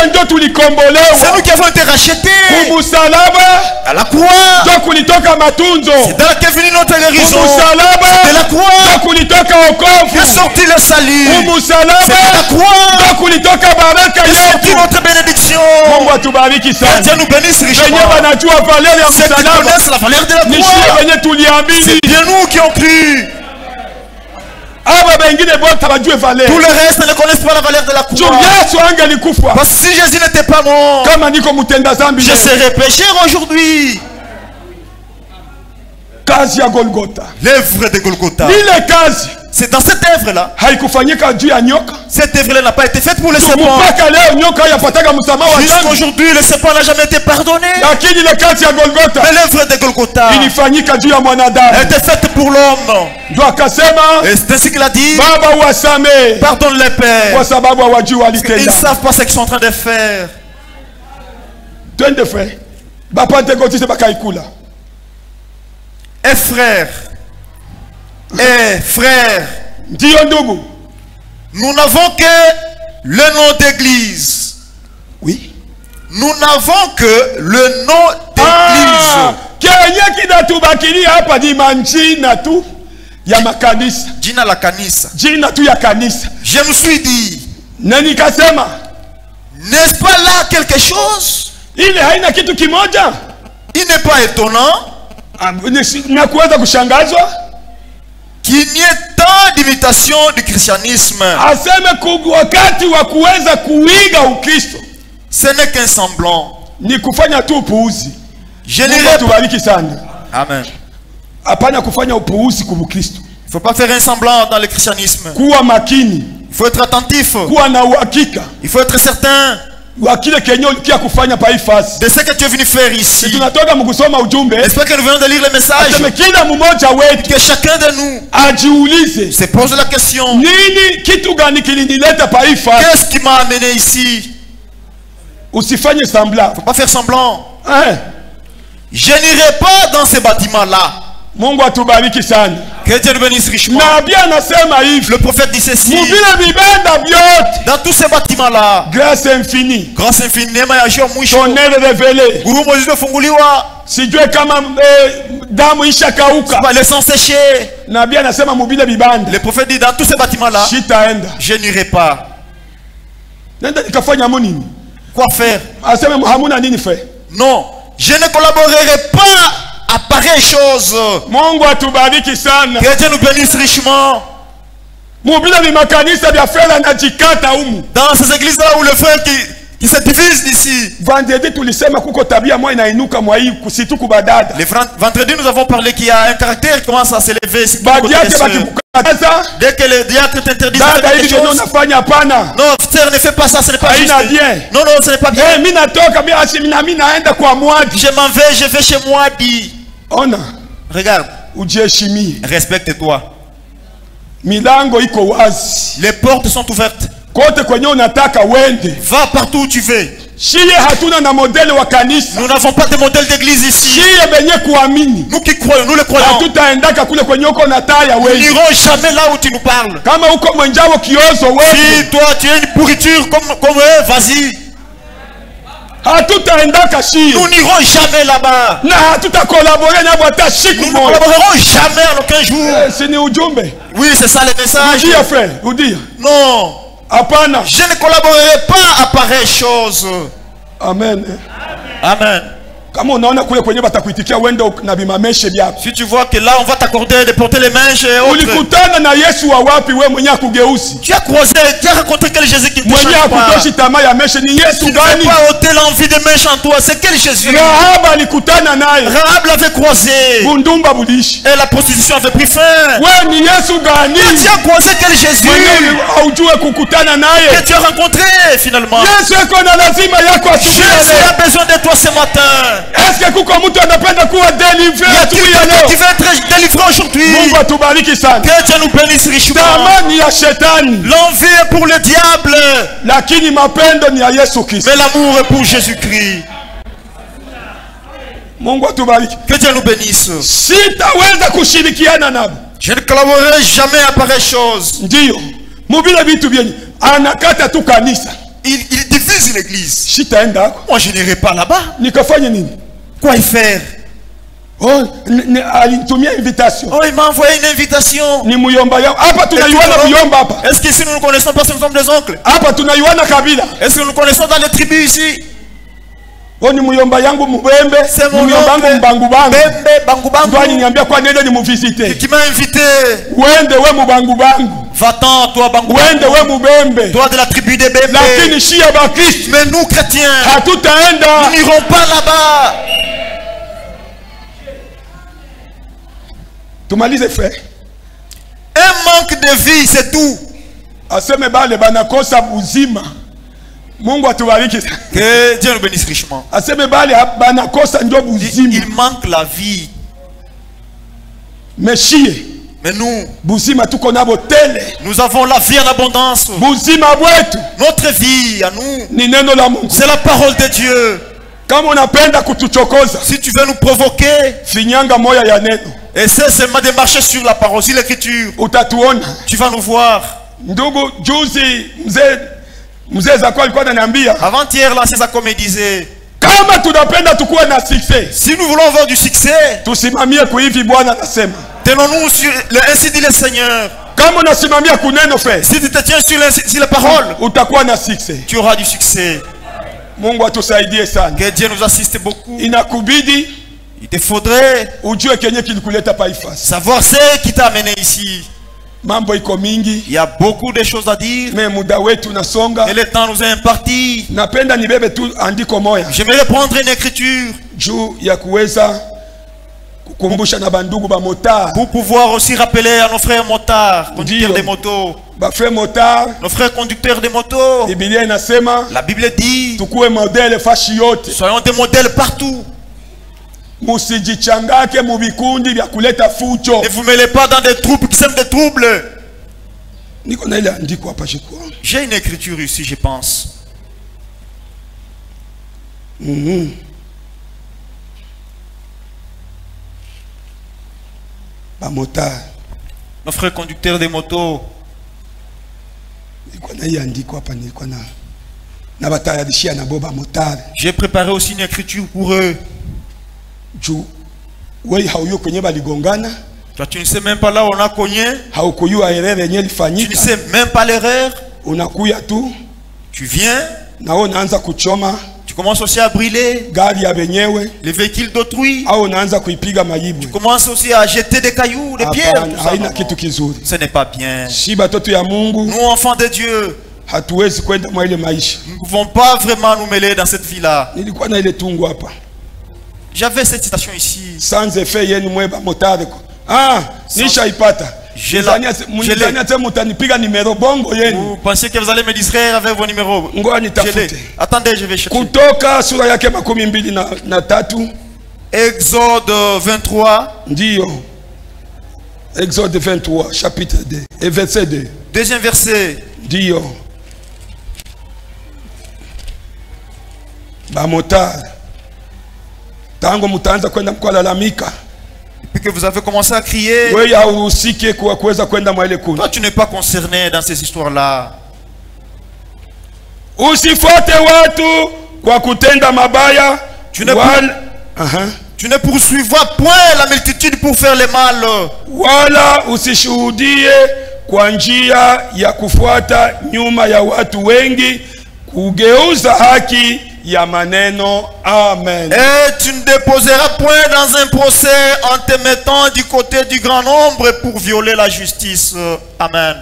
nous qui avons été rachetés à la croix. C'est dans laquelle est venue notre guérison. De la croix est sorti le salut. C'est de la croix est sorti notre bénédiction. Que Dieu nous bénisse richement. Ceux qui connaissent la valeur de la croix, c'est bien nous qui ont cru. Tout le reste ne connaissent pas la valeur de la croix. Parce que si Jésus n'était pas mort, je serais pécheur aujourd'hui. L'œuvre de Golgotha. C'est dans cette œuvre-là. Cette œuvre-là n'a pas été faite pour le serpent. Jusqu'aujourd'hui, le serpent n'a jamais été pardonné. Mais l'œuvre de Golgotha a été faite pour l'homme. Et c'est ainsi qu'il a dit, pardonne-les, Père. Ils ne savent pas ce qu'ils sont en train de faire. Et frère, nous n'avons que le nom d'église. Oui. Nous n'avons que le nom d'église. Jina la kanisa. Je me suis dit, n'est-ce pas là quelque chose? Il n'est pas étonnant qu'il y ait tant d'imitation du christianisme. Ce n'est qu'un semblant. Je n'irai pas. Amen. Il ne faut pas faire un semblant dans le christianisme. Il faut être attentif. Il faut être certain de ce que tu es venu faire ici. J'espère que nous venons de lire le message. Que chacun de nous se pose la question, qu'est-ce qui m'a amené ici? Il ne faut pas faire semblant. Je n'irai pas dans ces bâtiments-là. Que Dieu nous bénisse richement. Le prophète dit ceci, dans tous ces bâtiments-là, grâce infinie, tonnerre révélé, les sangs séchés. Le prophète dit, dans tous ces bâtiments-là, je n'irai pas. Quoi faire? Non, je ne collaborerai pas à pareille chose. Que Dieu nous bénisse richement. Dans ces églises là où le frère qui se divise ici. Vendredi nous avons parlé qu'il y a un caractère qui commence à s'élever. Dès que le diacre t'interdit de faire quelque chose, non, frère, ne fais pas ça, ce n'est pas juste. Non, non, ce n'est pas bien. Je m'en vais, je vais chez moi. Regarde, respecte-toi. Les portes sont ouvertes. Va partout où tu veux. Nous n'avons pas de modèle d'église ici. Nous qui croyons, nous le croyons. Nous n'irons jamais là où tu nous parles. Si toi tu es une pourriture comme eux, vas-y. Nous n'irons jamais là-bas. Nous ne collaborerons jamais en aucun jour. Oui, c'est ça le message. Dis, frère, vous dire. Non. Apana. Je ne collaborerai pas à pareille chose. Amen. Amen. Si tu vois que là on va t'accorder de porter les mèches et autres. Tu as croisé, tu as rencontré quel Jésus qui ne te change pas. Tu ne pas ôter l'envie de mèches en toi. C'est quel Jésus? Rahab l'avait croisé. Et la prostitution avait pris fin. Tu as croisé quel Jésus que tu as rencontré finalement? Jésus a besoin de toi ce matin. Est-ce que kuko mtu anapenda kuwa délivré? Tu veux être délivré aujourd'hui? Mungu atubariki sana. Que Dieu nous bénisse richement. Tamani ya shetani. L'envie est pour le diable. Lakini mapendo ni ya Yesu Kristo. Mais l'amour est pour Jésus-Christ. Mungu atubariki. Que Dieu nous bénisse. Sitaweza kushirikiana nabo. Je ne collaborerai jamais à pareille chose. Ndio. Mubile vitu vyenye anakata tu kanisa. Il divise l'église. Moi je n'irai pas là-bas. Quoi y faire? Oh, invitation. Oh, il m'a envoyé une invitation. Est-ce qu'ici nous ne connaissons pas, ce nous sommes des oncles? Est-ce que nous connaissons dans les tribus ici? C'est mon oncle qui m'a invité. Va-t'en, toi Bangu. Toi de la tribu des Bembe. Mais nous chrétiens, nous n'irons pas là-bas. Un manque de vie, c'est tout. Que Dieu nous bénisse richement. Il manque la vie. Mais nous, nous avons la vie en abondance. Notre vie à nous, c'est la parole de Dieu. Si tu veux nous provoquer, essaie seulement de marcher sur la parole, sur l'écriture. Tu vas nous voir. Avant-hier, là, c'est ça qu'on me disait. Si nous voulons avoir du succès, tenons-nous sur ainsi dit le Seigneur. Si tu te tiens sur la parole, tu auras du succès. Que Dieu nous assiste beaucoup. Il te faudrait savoir ce qui t'a amené ici. Il y a beaucoup de choses à dire. Et le temps nous est imparti. J'aimerais prendre une écriture pour pouvoir aussi rappeler à nos frères motards, conducteurs de motos. Nos frères conducteurs de motos. La Bible dit, soyons des modèles partout. Ne vous mêlez pas dans des troupes qui sèment des troubles. J'ai une écriture ici, je pense. Nos frères conducteurs de motos. J'ai préparé aussi une écriture pour eux. Toi, tu ne sais même pas là où on a cogné. Tu ne sais même pas l'erreur. Tu viens. Tu commences aussi à brûler les véhicules d'autrui. Tu commences aussi à jeter des cailloux, des pierres. Ce n'est pas bien. Nous, enfants de Dieu, nous ne pouvons pas vraiment nous mêler dans cette vie-là. J'avais cette citation ici. Sans effet, il y a une motard. Ah, nishaipata. Vous pensez que vous allez me distraire avec vos numéros? Attendez, je vais chercher. Exode 23. Exode 23, chapitre 2 et verset 2. Deuxième verset. Dio. Bamotard. Tango mutanza kwenda mkalalamika. Depuis que vous avez commencé à crier, toi tu n'es pas concerné dans ces histoires-là. Tu Tu ne poursuivras point la multitude pour faire le mal. Wala usishuhudie kwa njia ya kufuata nyuma ya watu wengi kugeuza haki ya maneno. Amen. Et tu ne déposeras point dans un procès en te mettant du côté du grand nombre pour violer la justice. Amen.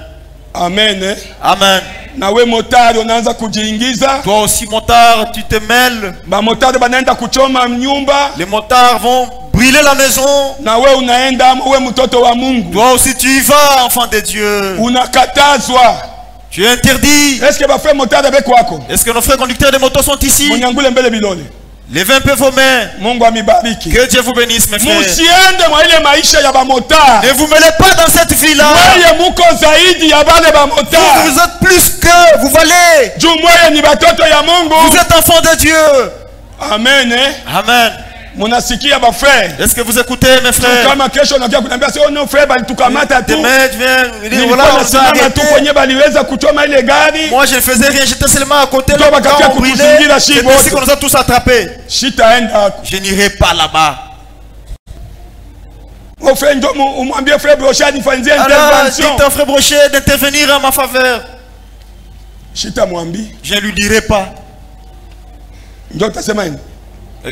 Amen. Amen. Nawe motari unaanza kujiingiza. Toi aussi motard, tu te mêles. Ba motari banaenda kuchoma nyumba. Les motards vont brûler la maison. Nawe unaenda wewe mtoto wa Mungu. Toi aussi tu y vas, enfant de Dieu. Unakatazwa. Tu es interdit. Est-ce que ba frère motari avec wako? Est-ce que nos frères conducteurs de motos sont ici? Munyangule mbele bilole. Levez un peu vos mains. Mungu amibariki. Que Dieu vous bénisse, mes frères. Musiende mwa ile maisha ya ba motari. Ne vous mêlez pas dans cette vie-là. Wewe muko zaidi ya bale ba motari. Vous êtes plus que, vous valez. Jumwe ni batoto ya Mungu. Vous êtes enfants de Dieu. Amen. Amen. Munasikia ba frère. Est-ce que vous écoutez, mes frères? Kama kesho unakia kuniambia sio no frère bali tukamata tu. Demain, tu viens dire Voilà, voilà, on s'est arrêté. Moi, je ne faisais rien, j'étais seulement à côté de la gare, on brûlait. C'est ainsi qu'on nous a tous attrapés. Je n'irai pas là-bas. Alors, dites à frère Brochet d'intervenir en ma faveur. Je ne lui dirai pas.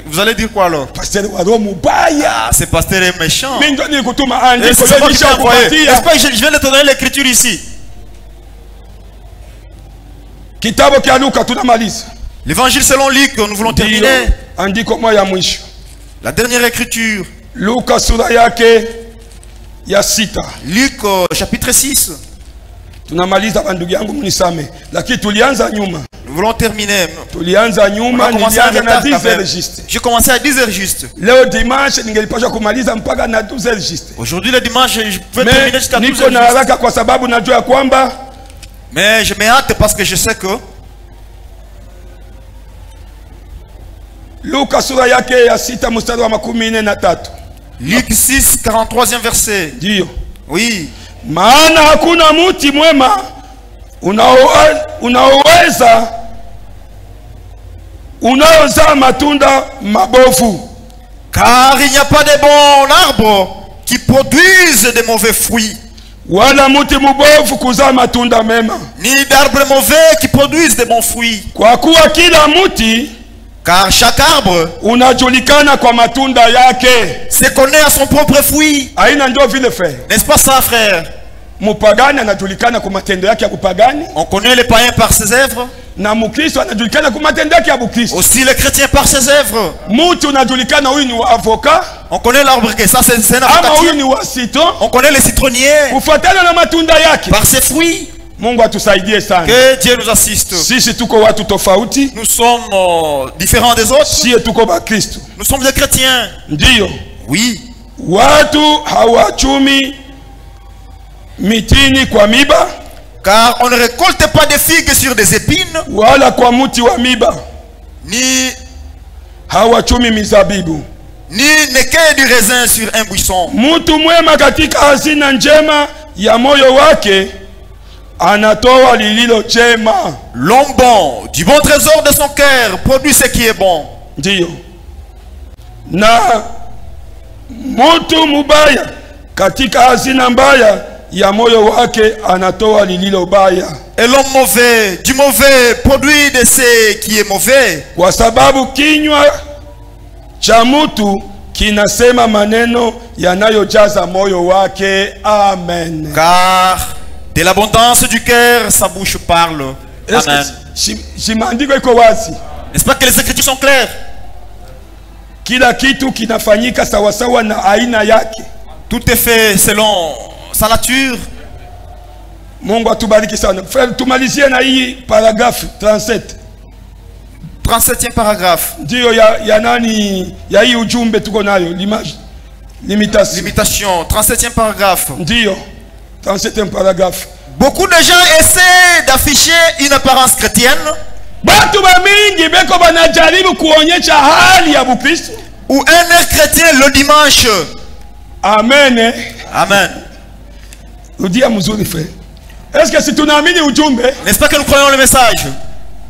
Vous allez dire quoi alors? Ah, ce pasteur est méchant. N'est-ce pas que je viens de te donner l'écriture ici? L'évangile selon Luc, nous voulons terminer. La dernière écriture. Luc chapitre 6. Nous voulons terminer. J'ai commencé à 10h juste. Aujourd'hui le dimanche, je peux terminer jusqu'à 12h. Mais je me hâte parce que je sais que Luc 6, 43e verset. Oui. Maana hakuna muti mwema unaozaa matunda mabovu. Car il n'y a pas de bons arbres qui produisent de mauvais fruits. Wala muti mubovu kuzaa matunda mema. Ni d'arbres mauvais qui produisent de bons fruits. Kwa kuwa kila muti, car chaque arbre unajulikana kwa matunda yake. Se connaît à son propre fruit. Aina ndio vile frère. N'est-ce pas ça, frère? Mupagani anajulikana kwa matendo yake ya kupagani. On connaît les païens par ses œuvres. Na mukristo anajulikana kwa matendo yake ya bukristo. Aussi les chrétiens par ses œuvres. Muti unajulikana huyu ni avocat. On connaît l'arbre que ça c'est un avocat. Ama huyu ni wa citron. On connaît les citronniers. Kufuatana na matunda yake. Par ses fruits. Mungu atusaidie sana. Que Dieu nous assiste. Sisi tuko watu tofauti. Nous sommes différents des autres. Si tuko ba Kristo. Nous sommes des chrétiens. Ndio. Oui. Watu hawachumi mitini kwa miba. Car on ne récolte pas des figues sur des épines. Wala kwa muti wa miba. Ni hawachumi mizabibu. Ni neke du raisin sur un buisson. Mtu mwema katika hazina njema ya moyo wake anatoa lililo jema. L'homme bon du bon trésor de son cœur produit ce qui est bon. Ndio. Na mtu mubaya katika hazina mbaya ya moyo wake anatoa lililo baya. Et l'homme mauvais du mauvais produit de ce qui est mauvais. Kwa sababu kinywa cha mtu kinasema maneno yanayojaza moyo wake. Amen. Car de l'abondance du cœur sa bouche parle. Amen. N'est-ce pas que les écritures sont claires? Kila kitu kinafanyika sawa sawa na aina yake. Tout est fait selon sa nature. Mungu atubariki sana. Tumalizie na hii paragraphe 37. 37e paragraphe. Ndio ya nani ya hii ujumbe tuko nayo limitation 37e paragraphe. Ndio 37e paragraphe. Beaucoup de gens essaient d'afficher une apparence chrétienne. Batu ba mingi beko banajaribu kuonyesha hali ya Bukristo. Ou un air chrétien le dimanche. Amen. Amen. Rudia mzuri frère. Est-ce que si tunaamini ujumbe? N'est-ce pas que nous croyons le message?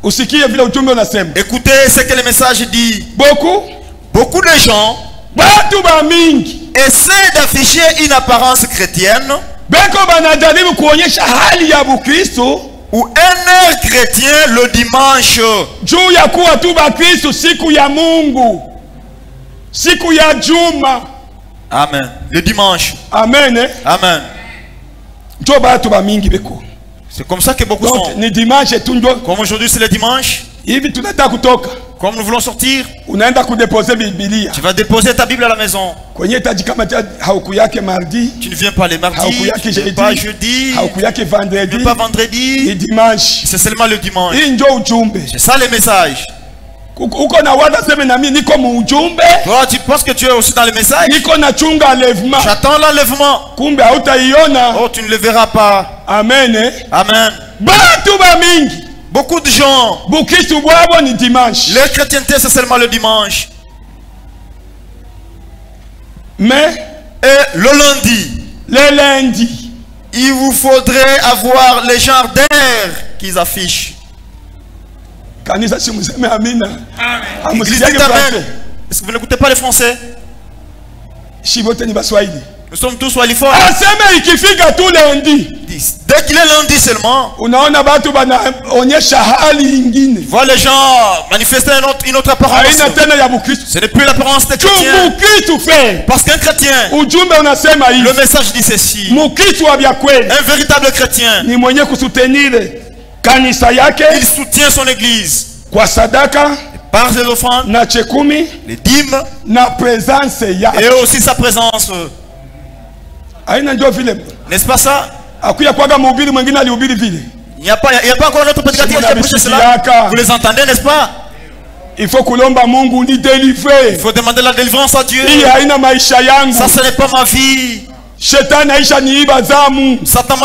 Usikie vile ujumbe unasema. Écoutez ce que le message dit. Beaucoup de gens essaie d'afficher une apparence chrétienne ou un air chrétien le dimanche. Amen. Le dimanche. Amen. Amen. C'est comme ça que beaucoup sont. Comme aujourd'hui c'est le dimanche. Comme nous voulons sortir, tu vas déposer ta Bible à la maison. Tu ne viens pas les mardis, tu ne viens pas jeudi, tu ne viens pas vendredi. C'est seulement le dimanche. C'est ça le message. Toi, tu penses que tu es aussi dans le message? J'attends l'enlèvement. Oh, tu ne le verras pas. Amen. Amen. Beaucoup de gens, leur chrétienté c'est seulement le dimanche. Mais et le lundi, il vous faudrait avoir les genres d'air qu'ils affichent. Est-ce que vous n'écoutez pas les Français? Nous sommes tous walifons. Dès qu'il est lundi seulement, voit les gens manifester une autre apparence. Ce n'est plus l'apparence des chrétiens. Parce qu'un chrétien, le message dit ceci: un véritable chrétien, il soutient son église par les offrandes, les dîmes et aussi sa présence. N'est-ce pas ça? Il n'y a pas encore un autre prédicateur qui a prêché cela. Vous les entendez, n'est-ce pas? Il faut demander la délivrance à Dieu. Ça, ce n'est pas ma vie. Satan m'a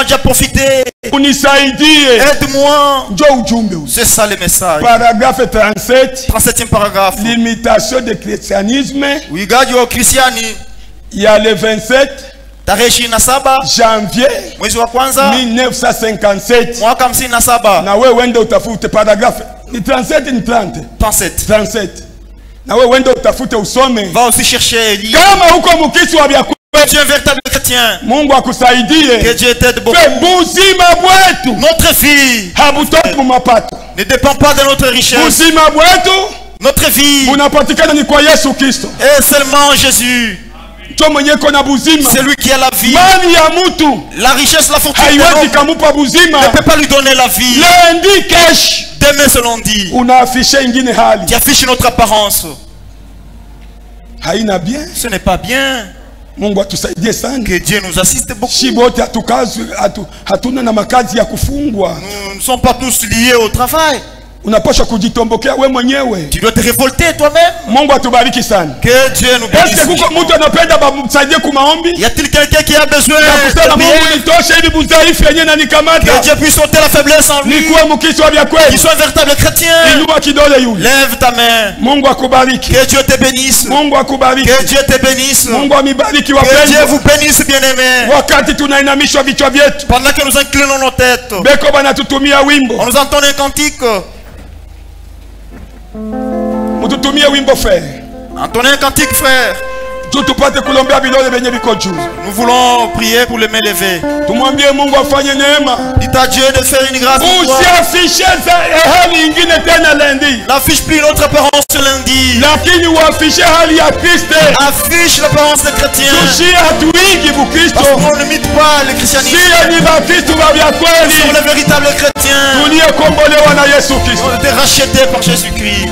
déjà profité. Aide-moi. C'est ça le message. Paragraphe 37. 37e paragraphe. L'imitation du christianisme. Il y a le 27 janvier 1957. Na wewe wende utafute paragraphe ni 37 ni 30. 37. Na wewe wende utafute usome. Va aussi chercher. Kama huko mkristo wa bya tu es un véritable chrétien. Mungu akusaidie. Que Dieu t'aide beaucoup. Buzima bwetu. Notre vie habutoki mu mapato. Ne dépend pas de notre richesse. Buzima bwetu. Notre vie unapatikana ni kwa Yesu Kristo. Et seulement Jésus. C'est lui qui a la vie. La richesse, la fortune ne peut pas lui donner la vie. Demain c'est lundi. Tu affiches notre apparence. Ce n'est pas bien. Que Dieu nous assiste beaucoup. Nous ne sommes pas tous liés au travail. Tu dois te révolter toi-même. Que Dieu nous bénisse. Y a-t-il quelqu'un qui a besoin de que Dieu puisse ôter la faiblesse en lui, qu'il soit un véritable chrétien? Lève ta main. Que Dieu te bénisse. Que Dieu te bénisse. Que Dieu vous bénisse, bien-aimés. Pendant que nous inclinons nos têtes, on nous entend un cantique. Entonnez un cantique, frère. Nous voulons prier pour les mains levées. Dites à Dieu de faire une grâce pour toi. N'affiche plus notre apparence ce lundi. Affiche l'apparence des chrétiens. Parce qu'on n'imite pas le christianisme. Nous sommes les véritables chrétiens. On a été rachetés par Jésus-Christ.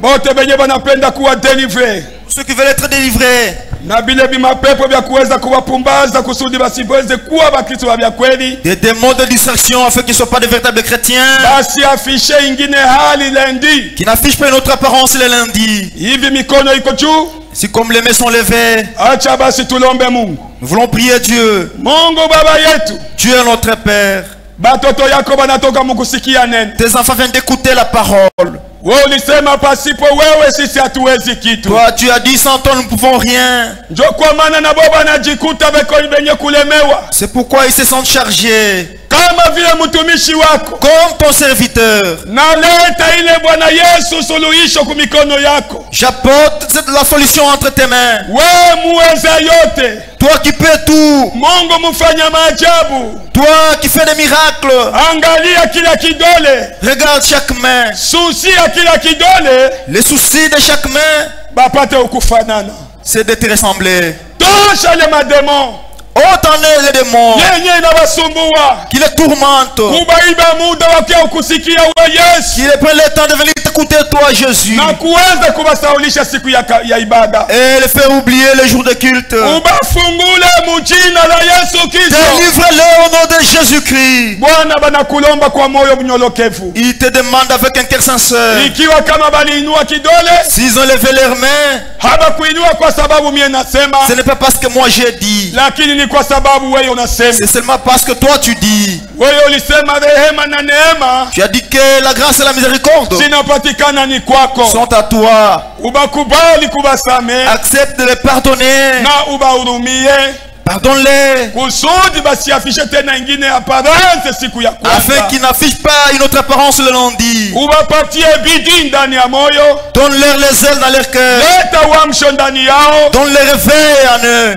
Bote benye banapenda kuwa delivré. Ceux qui veulent être délivrés. Na bile bimapepo vya kuweza kuwapumbaza kusudi basiweze kuwa bakristo wa kweli. Des démons de distraction afin qu'ils ne soient pas de véritables chrétiens. Basi afishe ingine hali lundi. Qui n'affichent pas une autre apparence le lundi. Hivi mikono iko juu. Si comme les mains sont levées. Acha basi tulombe Mungu. Nous voulons prier Dieu. Mungu baba yetu. Dieu est notre Père. Batoto yako banatoka mukusikia neno. Tes enfants viennent d'écouter la parole. Wewe ulisema pasipo wewe sisi hatuwezi kitu. Toi tu as dit sans toi nous ne pouvons rien. Ndio kwa maana na baba anajikuta benye kulemewa. C'est pourquoi ils se sentent chargés. Kama vile mtumishi wako. Comme ton serviteur. Naleta ile Bwana Yesu suluhisho kwa mikono yako. J'apporte la solution entre tes mains. Wewe muweza yote. Toi qui peux tout. Mungu mfanya maajabu. Toi qui fais des miracles. Angalia kila kidole. Regarde chaque main. Souci ya kila kidole. Les soucis de chaque main. Bapate ukufanana. C'est de te ressembler. Tosha les madémons. Otane les démons qui les tourmentent, qui les prennent le temps de venir t'écouter toi Jésus et les faire oublier les jours de culte. Délivre-les au nom de Jésus-Christ. Ils te demandent avec un cœur sincère. S'ils ont levé leurs mains, ce n'est pas parce que moi j'ai dit, c'est seulement parce que toi tu dis. Tu as dit que la grâce et la miséricorde sont à toi. Accepte de les pardonner. Pardonne-les. Afin qu'ils n'affichent pas une autre apparence le lundi. Donne-leur les ailes dans leur cœur. Donne-les réveil en eux.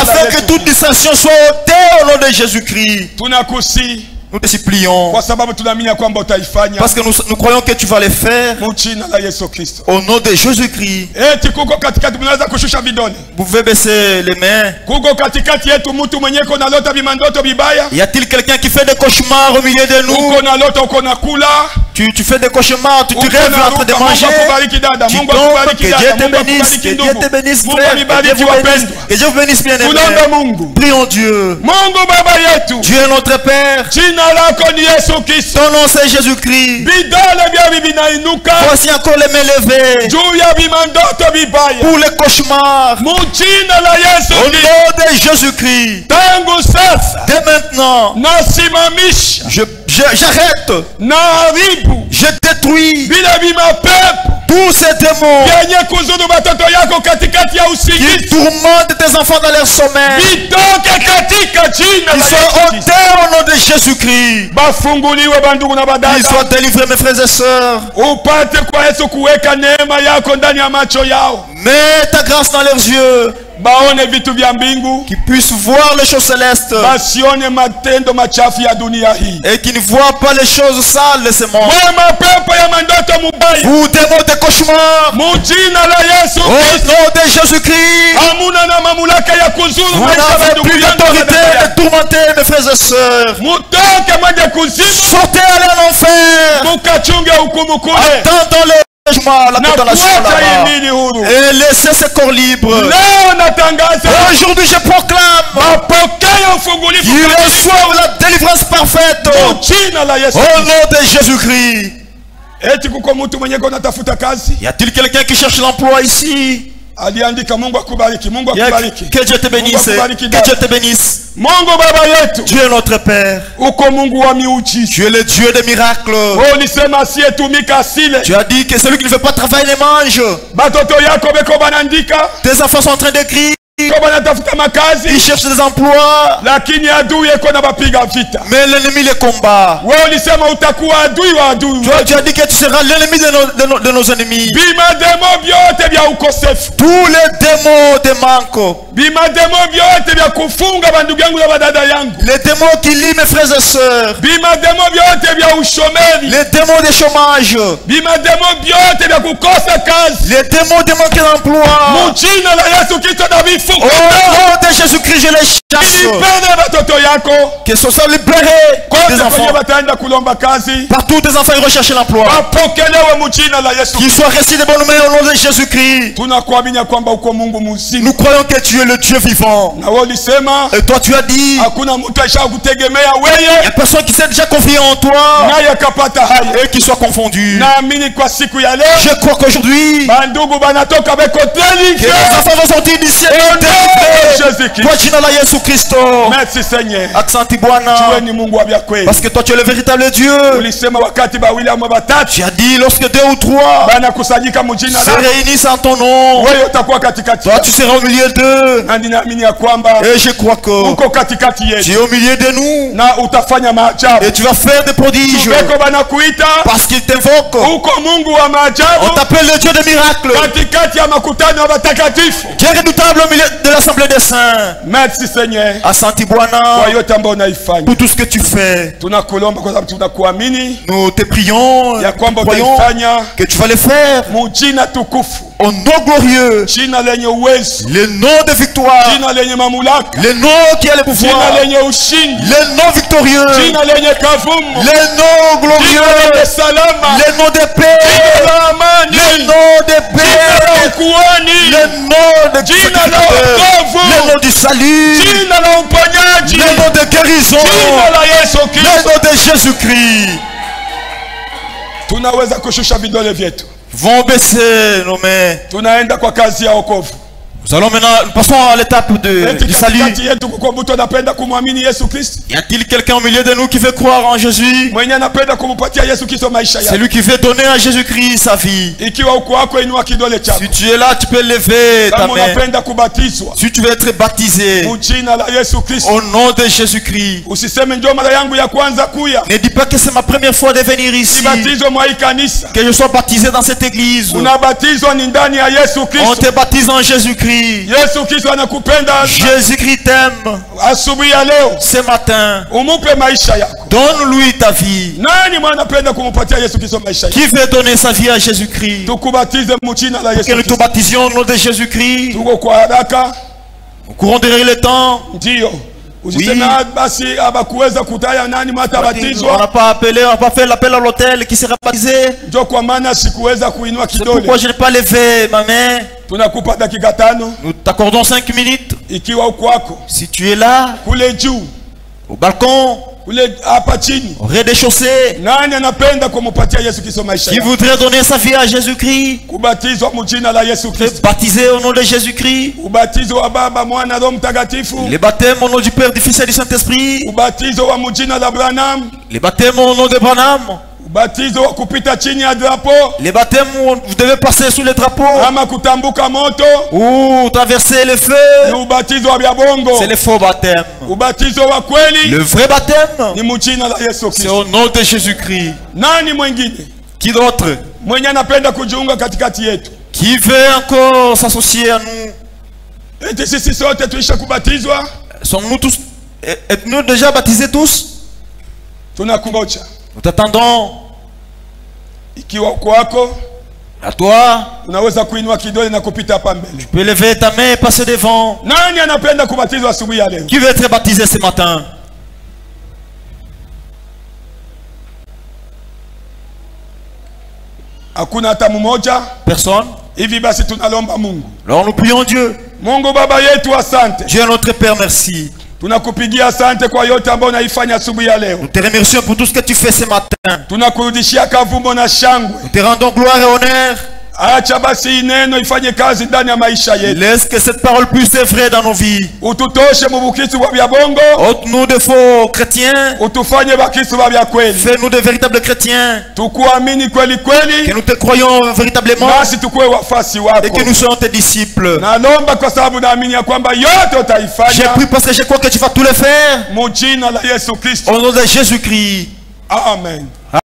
Afin que toute distraction soit ôtée au nom de Jésus-Christ. Nous te supplions. Parce que nous croyons que tu vas les faire. Au nom de Jésus-Christ. Vous pouvez baisser les mains. Y a-t-il quelqu'un qui fait des cauchemars au milieu de nous? Tu fais des cauchemars, tu rêves en train de manger. Tu tombes, que Dieu te bénisse. Que Dieu te bénisse, frère. Que Dieu vous bénisse, bien aimé. Prions Dieu. Dieu est notre Père. Ton nom c'est Jésus-Christ. Voici encore les mains levées pour les cauchemars. Au nom de Jésus-Christ. Dès maintenant, j'arrête. Je détruis tous ces démons qui tourmentent tes enfants dans leur sommeil. Ils sont ôtés au nom de Jésus-Christ. Ils soient délivrés, mes frères et sœurs. Mets ta grâce dans leurs yeux. Qui puissent voir les choses célestes. Et qui ne voient pas les choses sales de ce monde. Vous démons des cauchemars. Au nom de Jésus-Christ. Vous n'avez plus d'autorité de tourmenter mes frères et sœurs. Sortez à l'enfer. Attendons-le. La condamnation là-bas. Et laissez ce corps libre. Aujourd'hui je proclame qu'ils reçoivent la délivrance parfaite au nom de Jésus-Christ. Y a-t-il quelqu'un qui cherche l'emploi ici? Que Dieu te bénisse. Que Dieu te bénisse. Dieu est notre Père. Tu es le Dieu des miracles. Tu as dit que celui qui ne veut pas travailler ne mange. Tes enfants sont en train d'écrire. Ils cherchent des emplois. Mais l'ennemi les combat. Tu as dit que tu seras l'ennemi de nos ennemis. Tous les démons de manque. Les démons qui lient mes frères et sœurs. Les démons de chômage. Les démons de manque d'emploi. Au nom de Jésus-Christ, je les chasse. Que ce soit libéré des enfants. Partout des enfants ils recherchent l'emploi. Qu'ils soient restés de bonne main au nom de Jésus-Christ. Nous croyons que tu es le Dieu vivant. Et toi tu as dit, il y a personne qui s'est déjà confié en toi et qui soit confondu. Je crois qu'aujourd'hui que les enfants vont sortir d'ici. Merci Seigneur. Parce que toi tu es le véritable Dieu. Tu as dit lorsque 2 ou 3 se réunissent en ton nom, toi tu seras au milieu d'eux. Et je crois que tu es au milieu de nous. Et tu vas faire des prodiges. Parce qu'il t'invoque. On t'appelle le Dieu des miracles. Dieu redoutable au milieu de l'assemblée des saints. Merci Seigneur. Asante Bwana pour tout ce que tu fais. Nous te prions, croyons que tu vas le faire au nom glorieux, le nom de victoire, le nom qui a le pouvoir, le nom victorieux, le nom glorieux, le nom de paix, le nom de paix, le nom de le nom du salut, le nom de guérison, le nom de Jésus-Christ. Vont baisser nos mains. Nous allons maintenant, nous passons à l'étape du salut. Y a-t-il quelqu'un au milieu de nous qui veut croire en Jésus? C'est lui qui veut donner à Jésus-Christ sa vie. Si tu es là, tu peux lever ta main. Si tu veux être baptisé au nom de Jésus-Christ, ne dis pas que c'est ma première fois de venir ici, que je sois baptisé dans cette église. On te baptise en Jésus-Christ. Jésus-Christ t'aime. Ce matin, donne-lui ta vie. Qui veut donner sa vie à Jésus-Christ? Que nous te baptisions au nom de Jésus-Christ. Nous courons derrière le temps. Oui. On n'a pas appelé, on n'a pas fait l'appel à l'hôtel qui sera baptisé. C'est pourquoi je n'ai pas levé ma main. Nous t'accordons 5 minutes. Si tu es là, au balcon, au rez-de-chaussée, qui voudrait donner sa vie à Jésus-Christ, baptisé au nom de Jésus-Christ, les baptêmes au nom du Père, du Fils et du Saint-Esprit, les baptêmes au nom de Branham, les baptêmes où vous devez passer sous les drapeaux ou traverser le feu, c'est le faux baptême. Le vrai baptême, c'est au nom de Jésus-Christ. Qui d'autre qui veut encore s'associer à nous? Sommes-nous tous, êtes-nous déjà baptisés tous? Nous t'attendons. À toi, tu peux lever ta main et passer devant. Qui veut être baptisé ce matin? Personne. Alors nous prions Dieu. Dieu notre Père, merci. Nous te remercions pour tout ce que tu fais ce matin. Nous te rendons gloire et honneur Acha basi neno ifanye kazi ndani ya maisha yetu. Laisse que cette parole puisse œuvrer dans nos vies. Ututoshe mu bukristo bwa bongo. Ôte-nous de faux chrétiens. Utufanye bakristo bwa kweli. Fais-nous de véritables chrétiens. Tukuamini kweli kweli. Que nous te croyons véritablement. Nasi tukue wafasi wako. Et que nous soyons tes disciples. Nalomba kwa sababu naamini ya kwamba yote utaifanya. J'ai pris parce que je crois que tu vas tout le faire. Mu jina la Yesu Kristo. Au nom de Jésus-Christ. Amen.